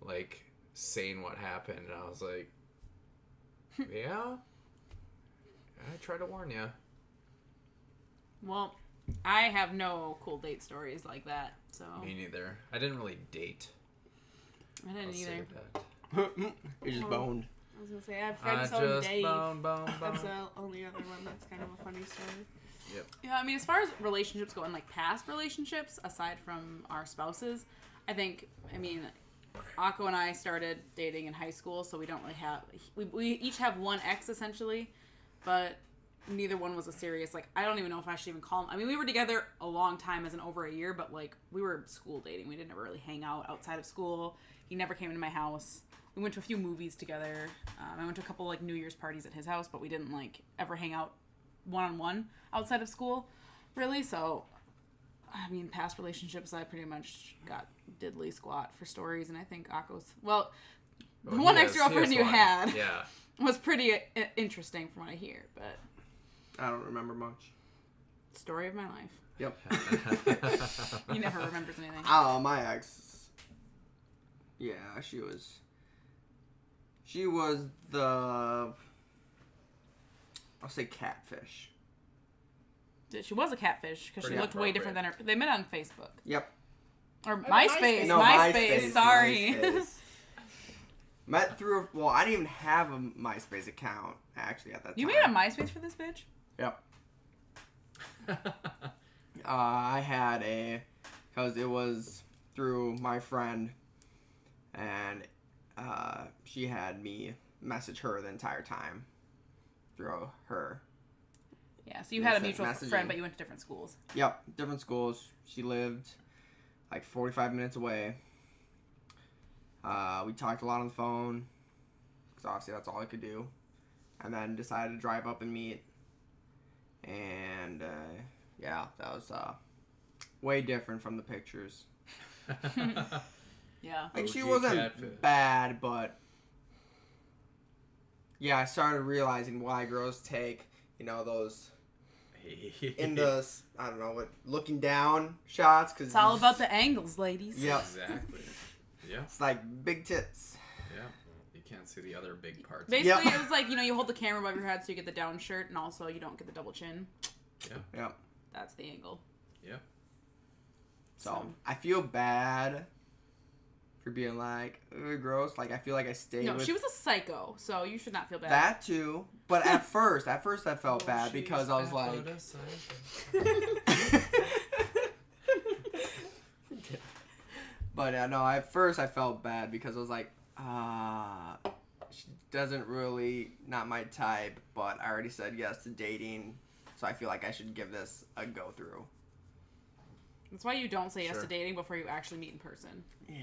like, saying what happened, and I was like, yeah? I tried to warn you. Well, I have no cool date stories like that, so Me neither. I didn't really date. I didn't I'll say either. that. He just boned. I was gonna say I have I friends on just Dave. bone. That's the only other one that's kind of a funny story. Yeah, I mean, as far as relationships go, and like past relationships, aside from our spouses, I think, I mean, Akko and I started dating in high school, so we don't really have... We each have one ex, essentially, but neither one was a serious... Like, I don't even know if I should even call him... I mean, we were together a long time, as in over a year, but, like, we were school dating. We didn't ever really hang out outside of school. He never came into my house. We went to a few movies together. I went to a couple, like, New Year's parties at his house, but we didn't, like, ever hang out one-on-one outside of school, really, so... I mean, past relationships, I pretty much got diddly squat for stories, and I think Akko's... Well, the one ex-girlfriend you had was pretty interesting from what I hear, but... I don't remember much. Story of my life. Yep. He never remembers anything. Oh, my ex... Yeah, she was the... I'll say catfish. She was a catfish because she Pretty looked way different than her. They met on Facebook. Yep. Or MySpace. No, MySpace. Sorry. MySpace. Met through. Well, I didn't even have a MySpace account actually at that time. You made a MySpace for this bitch? Yep. I had because it was through my friend, and she had me message her the entire time through her. Yeah, so you had a mutual messaging. friend, but you went to different schools. Yep, different schools. She lived like 45 minutes away. We talked a lot on the phone, because obviously that's all I could do. And then decided to drive up and meet. And yeah, that was way different from the pictures. Yeah. Like, she OG wasn't catfish. bad, but yeah, I started realizing why girls take, those in the, I don't know, what, looking down shots. Cause It's all about the angles, ladies. Yep. Exactly. Yeah. It's like big tits. Yeah. You can't see the other big parts. Basically, Yep. it was like, you hold the camera above your head so you get the down shirt, and also you don't get the double chin. Yeah. Yep. That's the angle. Yeah. So I feel bad for being like, gross. Like, I feel like I stayed No, with she was a psycho, so you should not feel bad. that too. But at first I felt bad because I was like, but no, at first I felt bad because I was like, she doesn't really, not my type, but I already said yes to dating, so I feel like I should give this a go through. That's why you don't say yes Sure. to dating before you actually meet in person. Yeah.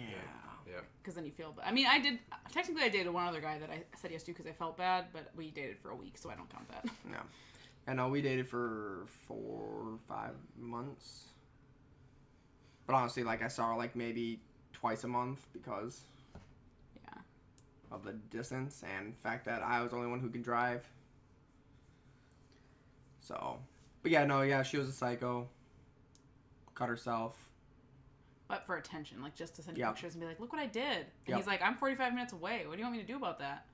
Yeah. Because then you feel bad. I mean, I dated one other guy that I said yes to because I felt bad, but we dated for a week, so I don't count that. No. I know we dated for 4 or 5 months. But honestly, like, I saw her like maybe twice a month because of the distance and the fact that I was the only one who can drive. So, but yeah, she was a psycho. Cut herself. But for attention, like just to send Yep. pictures and be like, look what I did. And Yep. he's like, I'm 45 minutes away. What do you want me to do about that?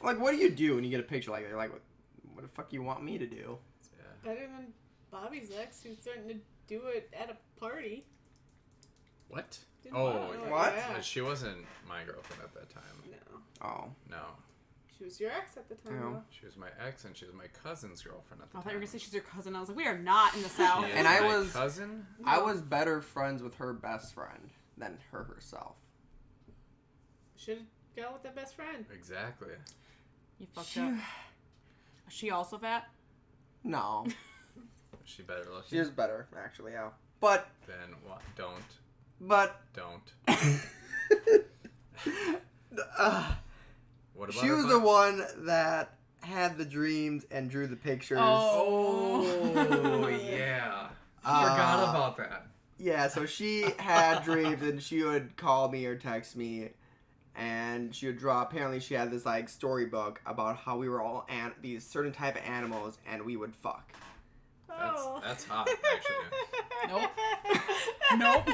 Like, what do you do when you get a picture like that? You're like, what the fuck you want me to do? Yeah. Better than Bobby's ex, who's starting to do it at a party. What? Didn't Oh, know it, what? yeah. She wasn't my girlfriend at that time. No. Oh. No. She was your ex at the time, Yeah. though. She was my ex, and she was my cousin's girlfriend at the I time. thought you were going to say she's your cousin. I was like, we are not in the South. She And is I my was- cousin. I was better friends with her best friend than her herself. Should have gone with that best friend. Exactly. You fucked up. Is she also fat? No. Was she better looking? She was better, actually, yeah. But, Then what? Don't. What about she her was butt? the one that had the dreams and drew the pictures. Oh yeah. Forgot about that. Yeah, so she had dreams and she would call me or text me and she would draw. Apparently she had this like storybook about how we were all these certain type of animals and we would fuck. That's hot, actually. Nope. Nope.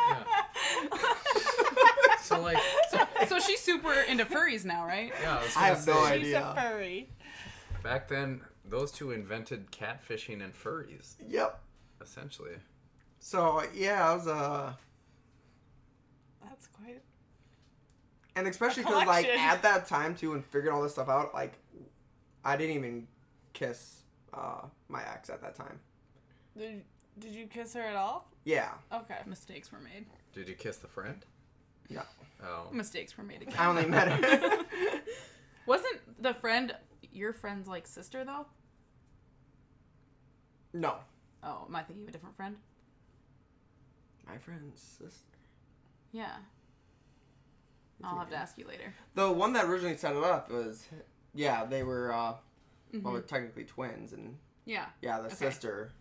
Yeah. So like, So she's super into furries now, right? yeah. I was I gonna have no say, idea. She's a furry. Back then, those two invented catfishing and furries, Yep. essentially. So yeah, I was That's quite... and especially because like collection. at that time too and figuring all this stuff out, like I didn't even kiss my ex at that time. Did you kiss her at all? Yeah. Okay. Mistakes were made. Did you kiss the friend? No. Oh. Mistakes were made again. I only met her. Wasn't the friend your friend's like sister though? No. Oh, am I thinking of a different friend? My friend's sister. Yeah. I'll have to ask you later. The one that originally set it up was, yeah, they were, well, Mhm. they're technically twins, and Yeah. yeah, the Okay. sister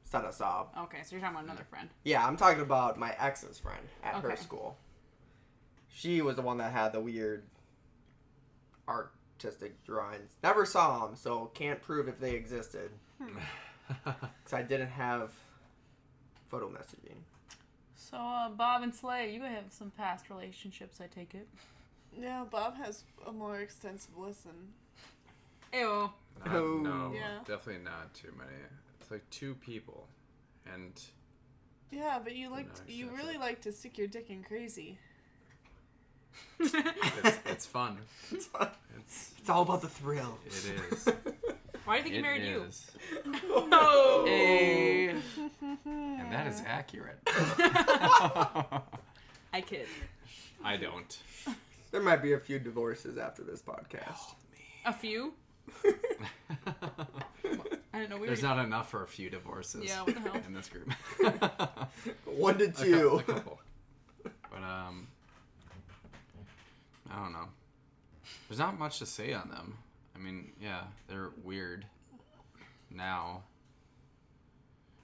set us up. Okay, so you're talking about another friend. Yeah, I'm talking about my ex's friend at her Okay. school. She was the one that had the weird artistic drawings. Never saw them, so can't prove if they existed. Because I didn't have photo messaging. So, Bob and Slay, you have some past relationships, I take it. Yeah, Bob has a more extensive list than... Ew. Oh. No, Yeah. definitely not too many. It's like 2 people, and Yeah, but you No, you that's really it. like to stick your dick in crazy. it's fun. It's fun. It's It's all about the thrill. it is. Why do you think he It married you? is. No. Hey. And that is accurate. I kid. I don't. There might be a few divorces after this podcast. A few? I didn't know we There's were... not enough for a few divorces. Yeah, what the hell? In this group. 1 to 2. A couple. But I don't know. There's not much to say on them. I mean, yeah, they're weird now.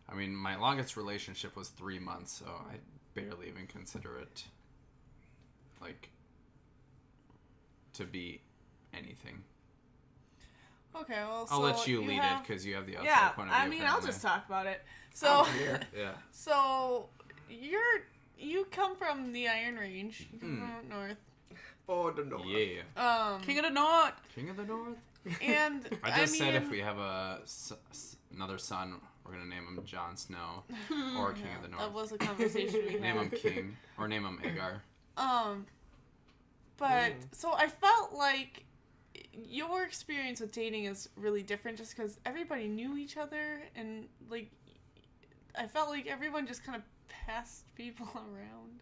I mean, my longest relationship was 3 months, so I barely even consider it like to be anything. Okay, well, I'll so let you lead have... it because you have the outside Yeah, point of view. I mean, I'll apparently. just talk about it. So, Here. Yeah. so you come from the Iron Range. You come from up north. Oh, the north. Yeah. King of the North. King of the North. And I just said if mean, we have another son, we're gonna name him Jon Snow or King of the North. that was a conversation we Name him had. King or name him Agar. But so I felt like your experience with dating is really different, just because everybody knew each other, and like I felt like everyone just kind of passed people around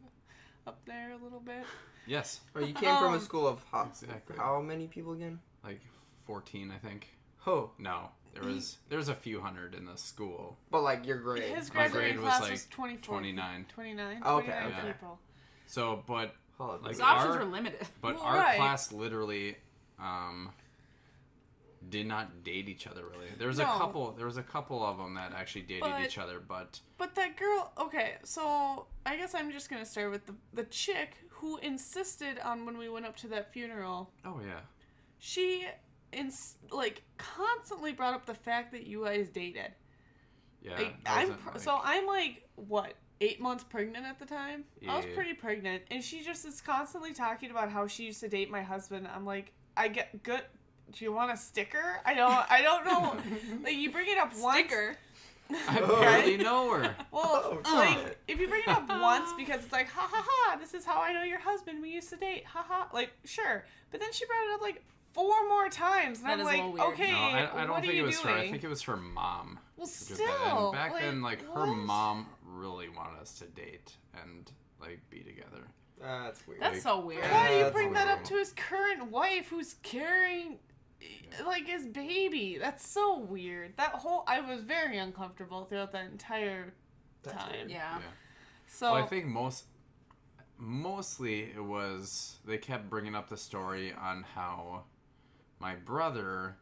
up there a little bit. Yes, Oh, you came from a school of Exactly. how many people again? like 14, I think. Oh, No, there was a few hundred in the school. but like your grade. His My graduating grade was, class like, was 24. 29. 29? Okay, 29 okay. people. So, but Oh, like His options our, were limited. but Well, our right. class literally did not date each other really. There was No. a couple of them that actually dated But- each other, but But that girl, okay, so I guess I'm just going to start with the chick who insisted on when we went up to that funeral. oh yeah. She constantly brought up the fact that you guys dated. Yeah. Like, it wasn't, like- so I'm like, what, 8 months pregnant at the time? I was Yeah. pretty pregnant, and she just is constantly talking about how she used to date my husband. I'm like, I get good. Do you want a sticker? I don't know. Like, you bring it up once. Sticker. I barely know her. Well, Oh, like, shit. if you bring it up once because it's like, ha ha ha, this is how I know your husband, we used to date, ha ha, like, sure. But then she brought it up, like, 4 more times, and That I'm is a like, little weird. okay, No, I don't what are think you it was doing? her. I think it was her mom. Well, who did still, that. And back then, like her what? mom really wanted us to date and like be together. That's weird. That's so weird. Why do you That's bring that up weird. to his current wife who's carrying, like, his baby? That's so weird. I was very uncomfortable throughout that entire That's time. weird. Yeah. So, Well, I think mostly it was they kept bringing up the story on how my brother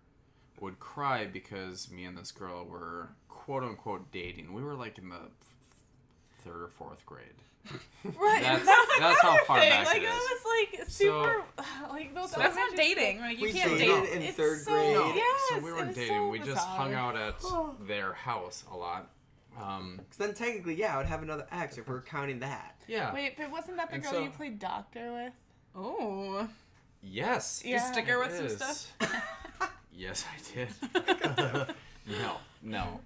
would cry because me and this girl were quote unquote dating. We were like in the 3rd or 4th grade. right, That's how far thing. back like, it is. was like super, like those. That's not elementary dating. Like, you We can't dated date. in It's 3rd so- grade. No. Yes, so we it weren't was dating. so We just hung bizarre. out at their house a lot. Because then technically, yeah, I would have another ex if we're counting that. Yeah. Wait, but wasn't that the And girl so- you played doctor with? Oh. Yes. Yeah. Stick her with it some is. stuff? Yes, I did. No.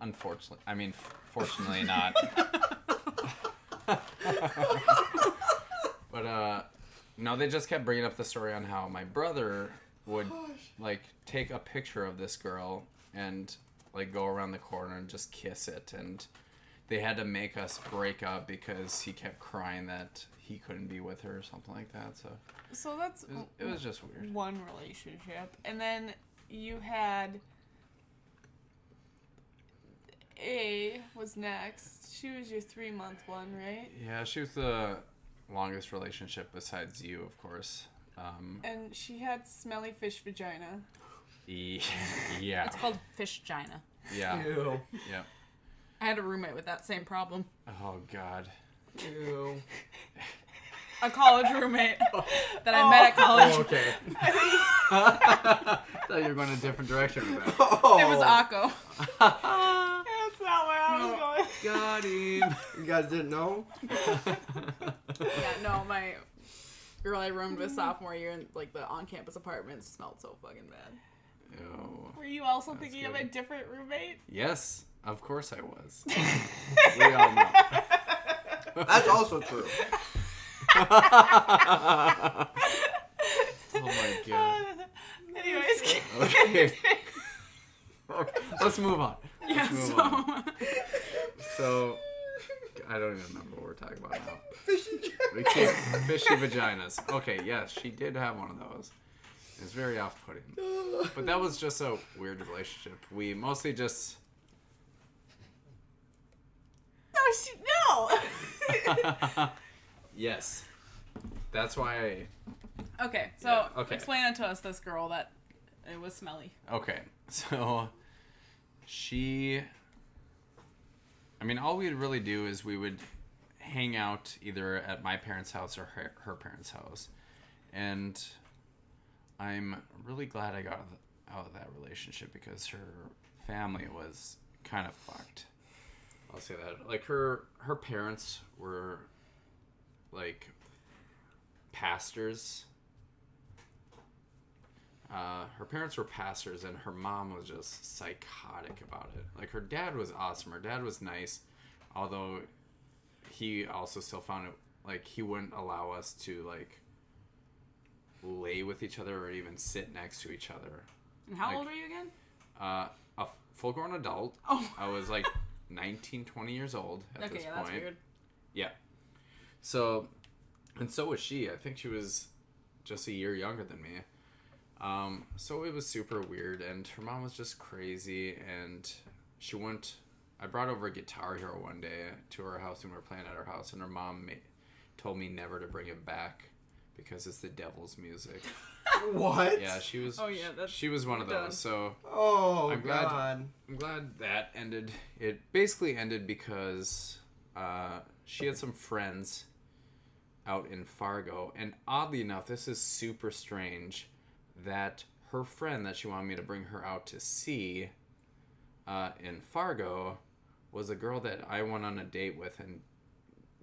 Unfortunately. I mean, fortunately not. But, no, they just kept bringing up the story on how my brother would, like, take a picture of this girl and, like, go around the corner and just kiss it and they had to make us break up because he kept crying that he couldn't be with her or something like that. So that's it was just weird. one relationship. And then you had A was next. She was your 3-month one, right? Yeah, she was the longest relationship besides you, of course. And she had smelly fish vagina. Yeah. It's called fish-gina. Yeah. Ew. Yeah. I had a roommate with that same problem. Oh, God. Ew. A college roommate that I met at college. Oh, okay. I thought you were going a different direction with that. Oh. It was Akko. That's not where I was going. Got him. You guys didn't know? Yeah, no, my girl I roomed with sophomore year in like the on-campus apartment smelled so fucking bad. Ew. Were you also That's thinking of good. a different roommate? Yes, of course I was. We all know. That's also true. Oh my God. Anyways, Okay. Let's move on. Yeah, Let's move on. So, I don't even remember what we're talking about now. Fishy vaginas. Okay, yes, she did have one of those. It's very off-putting. But that was just a weird relationship. We mostly just... no. Yes. That's why Okay, so Yeah, okay. explain it to us, this girl that it was smelly. Okay, so she... I mean, all we'd really do is we would hang out either at my parents' house or her parents' house. And I'm really glad I got out of that relationship because her family was kind of fucked. I'll say that. Like, her parents were, like, pastors. Her parents were pastors, and her mom was just psychotic about it. Like, her dad was awesome. Her dad was nice, although he also still found it, like, he wouldn't allow us to, like, lay with each other or even sit next to each other. And how Like, old were you again? A full-grown adult. Oh. I was, like, 19, 20 years old at this Okay, yeah, point. that's weird. Yeah. So, and so was she. I think she was just a year younger than me. So it was super weird, and her mom was just crazy, and she went... I brought over a Guitar Hero one day to her house, and we were playing at her house, and her mom told me never to bring it back because it's the devil's music. What? Yeah, she was... Oh, yeah, that's... She was one of done. those, so... Oh, I'm glad- God. I'm glad that ended. It basically ended because she had some friends out in Fargo, and oddly enough, this is super strange, that her friend that she wanted me to bring her out to see in Fargo was a girl that I went on a date with and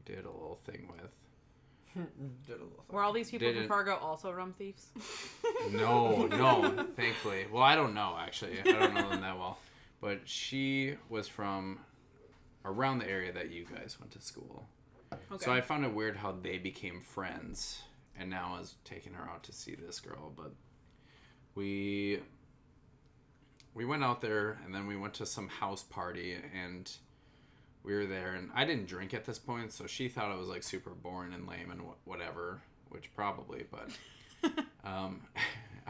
did a little thing with. Were all these people from Didn't- Fargo also rum thieves? No, thankfully. Well, I don't know, actually. I don't know them that well. But she was from around the area that you guys went to school. Okay. So I found it weird how they became friends, and now I was taking her out to see this girl. But we went out there, and then we went to some house party, and we were there, and I didn't drink at this point, so she thought it was like super boring and lame and whatever, which probably, but I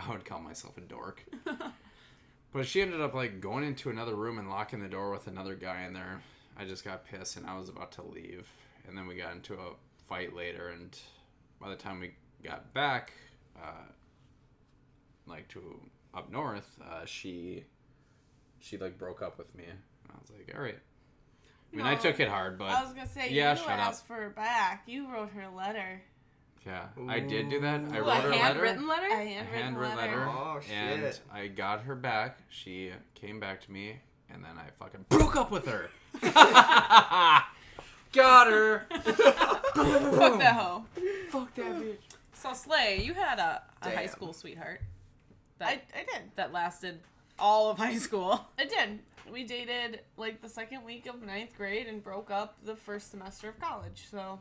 would call myself a dork. But she ended up like going into another room and locking the door with another guy in there. I just got pissed, and I was about to leave, and then we got into a fight later, and by the time we got back, like to up north, she like broke up with me, and I was like, all right. I mean, I No, took it hard, but I was gonna say, yeah, you shut up. asked for her back. You wrote her a letter. Yeah, I did do that. I Ooh, wrote her a letter. handwritten letter? A A handwritten letter. Oh, And shit. I got her back. She came back to me, and then I fucking broke up with her. Got her. Fuck that hoe. Fuck that bitch. So Slay, you had a high Damn. school sweetheart I did. that lasted all of high school. I did. We dated like the second week of 9th grade and broke up the first semester of college. So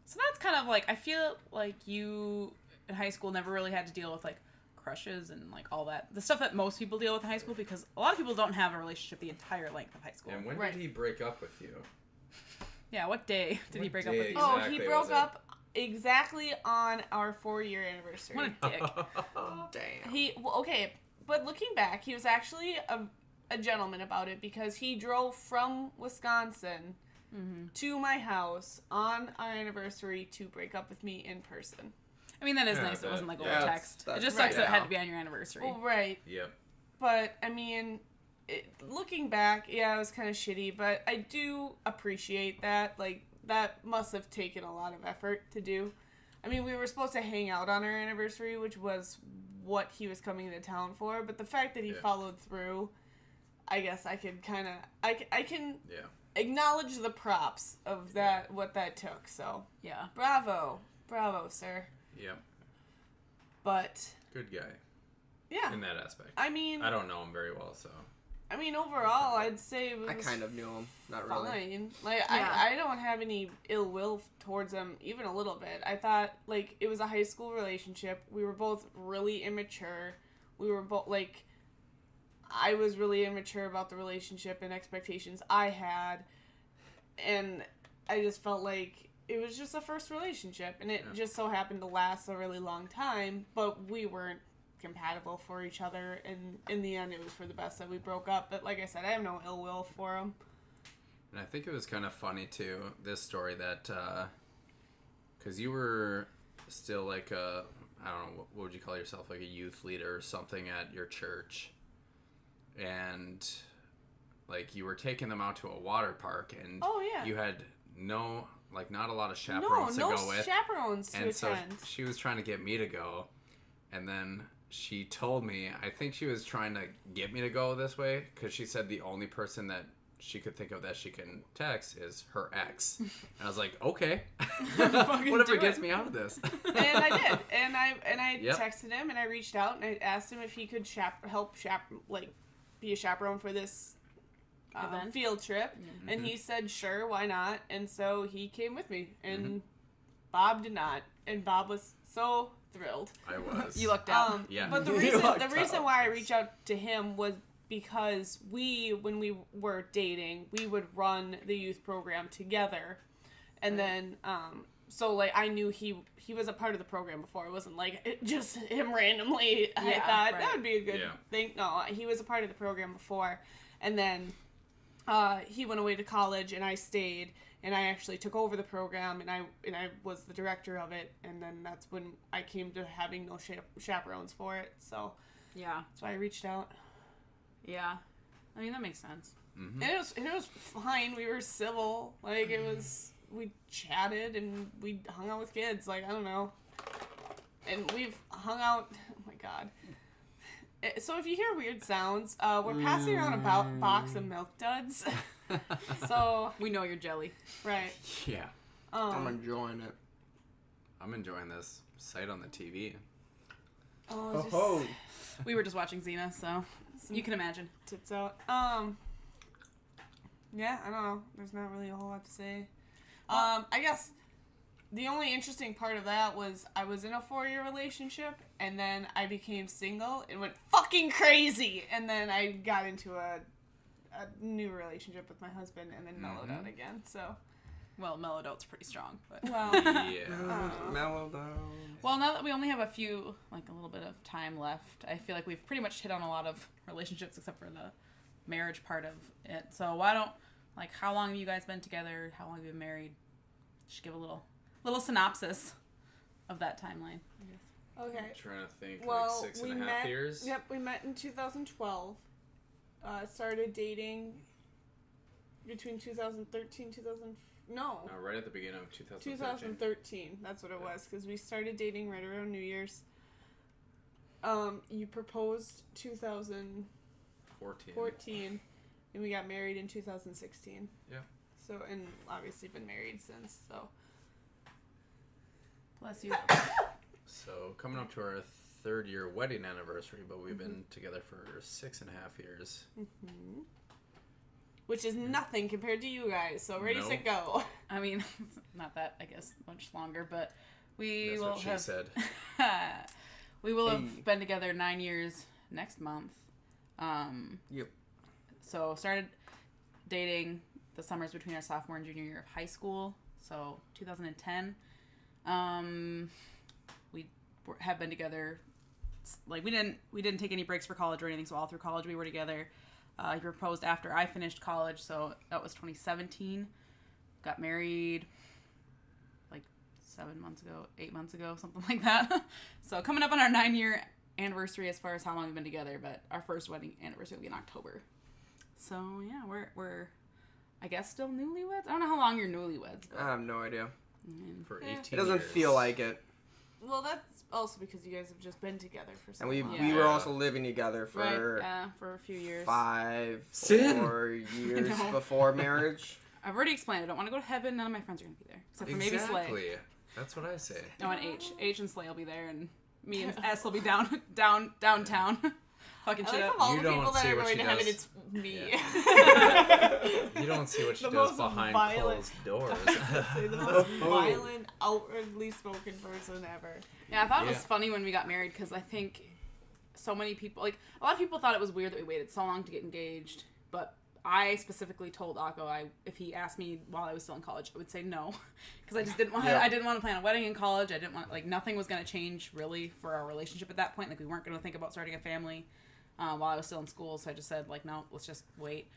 that's kind of like, I feel like you in high school never really had to deal with like crushes and like all that. The stuff that most people deal with in high school, because a lot of people don't have a relationship the entire length of high school. And when Right. did he break up with you? Yeah, what day did he What break up with day? you? Oh, Exactly, he was broke it? up exactly on our 4-year anniversary. What a dick. Damn. Okay, but looking back, he was actually a gentleman about it because he drove from Wisconsin to my house on our anniversary to break up with me in person. I mean, that is Yeah, nice. It that- wasn't like yeah, over text. It that's just right. sucks that it had Yeah. to be on your anniversary. Well, right. Yep. But, I mean, looking back, yeah, it was kind of shitty, but I do appreciate that. Like, that must have taken a lot of effort to do. I mean, we were supposed to hang out on our anniversary, which was what he was coming into town for, but the fact that he Yeah. followed through, I guess I could kind of, I can Yeah. acknowledge the props of that, what that took, so. Yeah. Bravo, sir. Yep. But, Good guy yeah, in that aspect. I mean, I don't know him very well, so. overall, I'd say it was I kind of knew him. Not really. fine. Like, Yeah. I don't have any ill will towards him, even a little bit. I thought, like, it was a high school relationship. We were both really immature. We were both, like, I was really immature about the relationship and expectations I had. And I just felt like it was just a first relationship. And it just so happened to last a really long time. But we weren't compatible for each other. And in the end, it was for the best that we broke up. But like I said, I have no ill will for him. And I think it was kind of funny, too, this story that, because you were still like a, I don't know, what would you call yourself, like a youth leader or something at your church. And, like, you were taking them out to a water park, and Oh, yeah. you had no, like, not a lot of chaperones to no go with. chaperones to And so attend. she was trying to get me to go, and then she told me, I think she was trying to get me to go this way, because she said the only person that she could think of that she can text is her ex. And I was like, okay, whatever do gets it. me out of this. And I did, and I Yep. texted him, and I reached out, and I asked him if he could help be a chaperone for this Event? field trip, Mm-hmm. and he said sure, why not? And so he came with me, and Bob did not, and Bob was so thrilled. I was. You lucked out. Yeah. But the You reason lucked out. why I reached out to him was because when we were dating, we would run the youth program together, and then so like I knew he was a part of the program before. It wasn't like just him randomly. I Yeah, thought right. that would be a good Yeah. thing. No, he was a part of the program before, and then he went away to college, and I stayed. And I actually took over the program, and I was the director of it. And then that's when I came to having no chaperones for it. So Yeah. that's why I reached out. Yeah. I mean, that makes sense. Mm-hmm. And it was fine. We were civil. Like, it was, we chatted and we hung out with kids. Like, I don't know. And we've hung out, oh my God. So if you hear weird sounds, we're passing around a box of Milk Duds. So, We know you're jelly. right. Yeah. I'm enjoying it. I'm enjoying this sight on the TV. Oh, just Oh, We were just watching Xena, so you can imagine. tits out. Yeah, I don't know. There's not really a whole lot to say. I guess the only interesting part of that was I was in a 4-year relationship, and then I became single and went fucking crazy, and then I got into a new relationship with my husband, and then mellowed out again. So, Well, mellowed out's pretty strong, but well, Yeah. mellow down. well, now that we only have a little bit of time left, I feel like we've pretty much hit on a lot of relationships except for the marriage part of it. So why don't, like, how long have you guys been together? How long have you been married? Just give a little synopsis of that timeline. okay. I'm trying to think, Well, like 6 we and a half met. years. Yep, we met in 2012. Started dating between 2013, no, Right at the beginning of 2013. 2013. That's what it was, because we started dating right around New Year's. You proposed 2014, 14. and we got married in 2016. Yeah. So, and obviously been married since. So, Bless you. So coming up to our 3rd year wedding anniversary, but we've been together for 6.5 years. which is nothing compared to you guys. So ready, No. set, go. I mean, not that, I guess, much longer, but we That's will what she have said. we will Hey. have been together 9 years next month. Yep. So started dating the summers between our sophomore and junior year of high school. So 2010. We have been together. Like we didn't take any breaks for college or anything. So all through college we were together. He proposed after I finished college, so that was 2017. Got married like 8 months ago, something like that. So coming up on our 9-year anniversary as far as how long we've been together, but our first wedding anniversary will be in October. So yeah, we're I guess still newlyweds. I don't know how long you're newlyweds. But, I have no idea. For 18 It doesn't years. feel like it. Well, that's also because you guys have just been together for so And we long. we were also living together for Right, yeah, for a few years. 4 years know. before marriage. I've already explained. I don't want to go to heaven. None of my friends are gonna be there, except for maybe Slay. Exactly. That's what I say. No, and H and Slay will be there, and me and S will be downtown, fucking I shit like up. how all You the people don't that see are what going she to heaven, does. it's me. You don't see what she The does most behind violent- closed doors. Say the most violent, outwardly spoken person ever. Yeah, I thought it was Yeah. funny when we got married because I think so many people, like a lot of people thought it was weird that we waited so long to get engaged, but I specifically told Akko if he asked me while I was still in college, I would say no, because I just didn't want. Yeah. I didn't want to plan a wedding in college. I didn't want nothing was going to change really for our relationship at that point. Like we weren't going to think about starting a family while I was still in school. So I just said like no, let's just wait.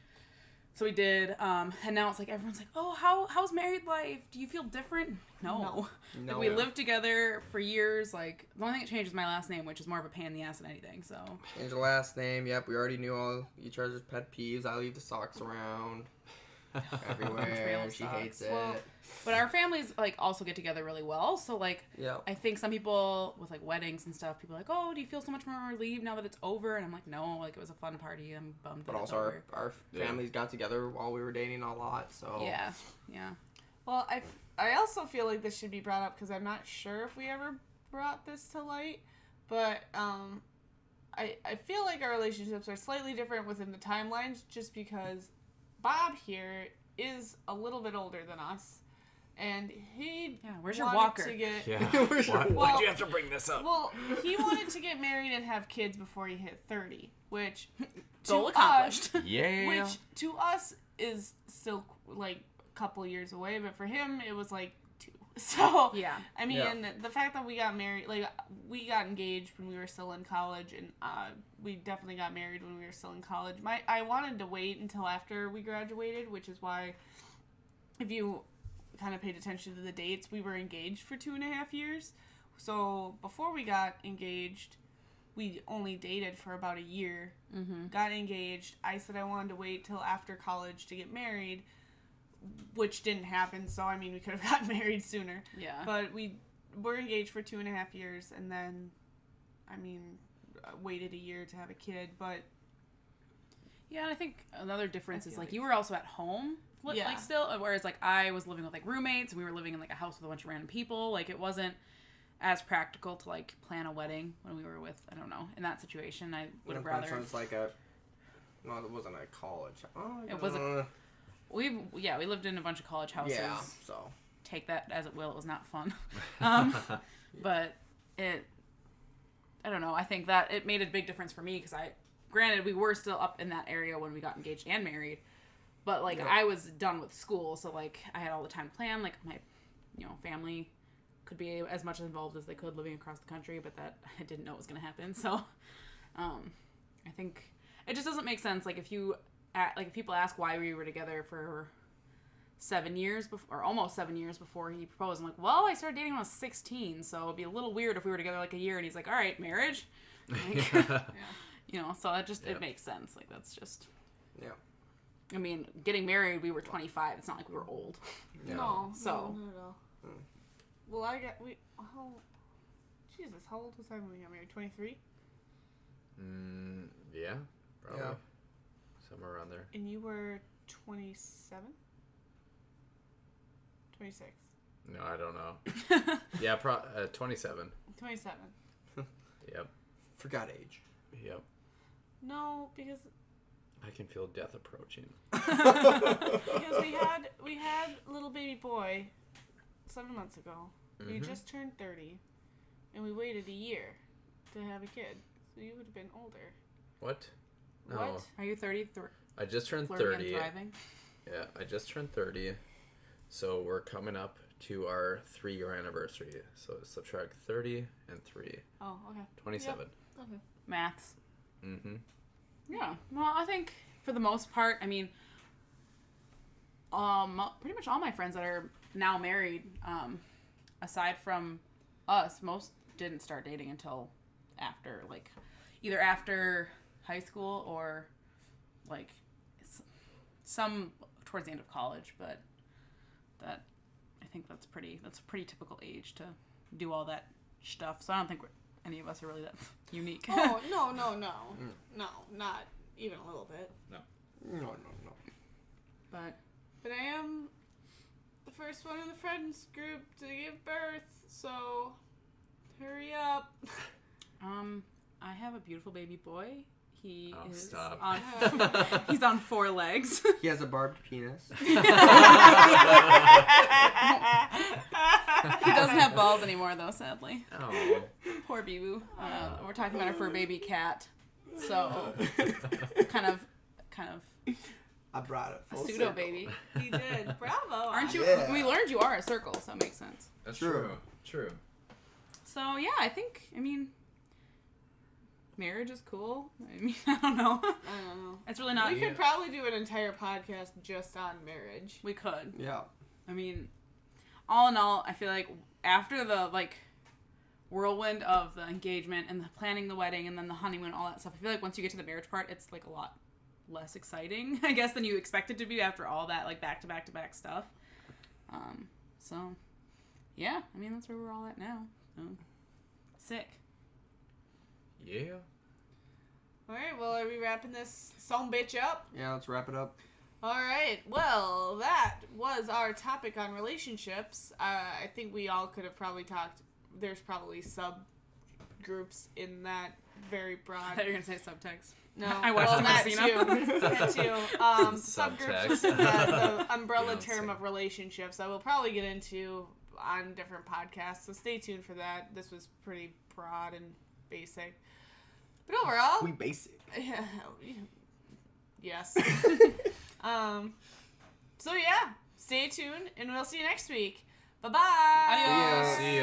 So we did, and now it's like everyone's like, oh, how's married life? Do you feel different? No. No. Like, we lived together for years. Like the only thing that changed is my last name, which is more of a pain in the ass than anything. So Change the last name. Yep, we already knew all each other's pet peeves. I leave the socks around Trail everywhere. of She socks. hates it. Well, but our families like also get together really well. So like Yep. I think some people with like weddings and stuff, people are like, oh, do you feel so much more relieved now that it's over? And I'm like, no, like it was a fun party. I'm bummed But that also it's over. our families got together while we were dating a lot, so Yeah. Well, I also feel like this should be brought up because I'm not sure if we ever brought this to light, but I feel like our relationships are slightly different within the timelines just because Bob here is a little bit older than us, and he Where's your wanted walker? to get Yeah. Where's your- Why'd you have to bring this up? well, he wanted to get married and have kids before he hit 30, which Goal to accomplished. us- Yeah. which to us is still like a couple years away, but for him it was like 2. So Yeah. I mean, Yeah. the fact that we got married, like we got engaged when we were still in college, and we definitely got married when we were still in college. I wanted to wait until after we graduated, which is why, if you kind of paid attention to the dates, we were engaged for 2.5 years. So before we got engaged, we only dated for about a year. Mm-hmm. Got engaged. I said I wanted to wait till after college to get married, which didn't happen. So I mean, we could have gotten married sooner. Yeah. But we were engaged for 2.5 years, and then, I mean, waited a year to have a kid. But Yeah, and I think another difference I is feel like like- you were also at home, Yeah. like still, whereas like I was living with like roommates and we were living in like a house with a bunch of random people. Like it wasn't as practical to like plan a wedding when we were with, I don't know, in that situation. I would have rather. It's like no, it wasn't a college. Oh, It was we lived in a bunch of college houses. Yeah, so Take that as it will. It was not fun. But I don't know. I think that it made a big difference for me because granted, we were still up in that area when we got engaged and married, but like Yeah. I was done with school, so like I had all the time to plan. Like my, family could be as much involved as they could living across the country, but that I didn't know was going to happen. So, I think it just doesn't make sense. Like if people ask why we were together for 7 years before, or almost 7 years before he proposed, I'm like, well, I started dating when I was 16, so it'd be a little weird if we were together like a year and he's like, all right, marriage. Like, so it makes sense. Like that's just. yeah. I mean, getting married, we were 25. It's not like we were old. Yeah. no, So. no, not at all. Well, Jesus, how old was I when we got married? 23? Yeah, probably. Yeah. Somewhere around there. And you were 27? 26. No, I don't know. Yeah, 27. 27. Yep. Forgot age. Yep. No, because I can feel death approaching. we had little baby boy 7 months ago. You Mhm. just turned 30, and we waited a year to have a kid. So you would have been older. What? No. What? Are you 30? I just turned Flirting 30. and thriving? Yeah, I just turned 30, so we're coming up to our 3-year anniversary. So subtract 30 and 3. Oh, okay. 27. Yep. Okay. Maths. Mm-hmm. Yeah. Well, I think for the most part, I mean, pretty much all my friends that are now married, aside from us, most didn't start dating until after, like, either after high school or, like, some towards the end of college. But I think that's a pretty typical age to do all that stuff. So I don't think any of us are really that unique. Oh, no. No, not even a little bit. No. But I am the first one in the friends group to give birth, so hurry up. I have a beautiful baby boy. He is stop. he's on 4 legs. He has a barbed penis. He doesn't have balls anymore, though, sadly. Oh. Poor Bibu. We're talking about a fur baby cat, so kind of I brought it a full pseudo circle. baby. He did. Bravo. Aren't you? Yeah. We learned you are a circle, so it makes sense. That's True. True. So yeah, I mean, marriage is cool. I mean, I don't know. I don't know. It's really not. We could probably do an entire podcast just on marriage. We could. Yeah. I mean, all in all, I feel like after the, like, whirlwind of the engagement and the planning the wedding and then the honeymoon, all that stuff, I feel like once you get to the marriage part, it's, like, a lot less exciting, I guess, than you expect it to be after all that, like, back-to-back-to-back stuff. So, yeah, I mean, that's where we're all at now. So, sick. Yeah. All right, well, are we wrapping this bitch up? Yeah, let's wrap it up. All right, well, that was our topic on relationships. I think we all could have probably talked. There's probably subgroups in that very I broad. thought you were going to say subtext. No, I watched the that casino. too. That too. Subgroups within the umbrella Beyonce. term of relationships that we'll probably get into on different podcasts. So stay tuned for that. This was pretty broad and basic, but overall, We basic. yes. So yeah, stay tuned, and we'll see you next week. Bye bye. Adios. See ya.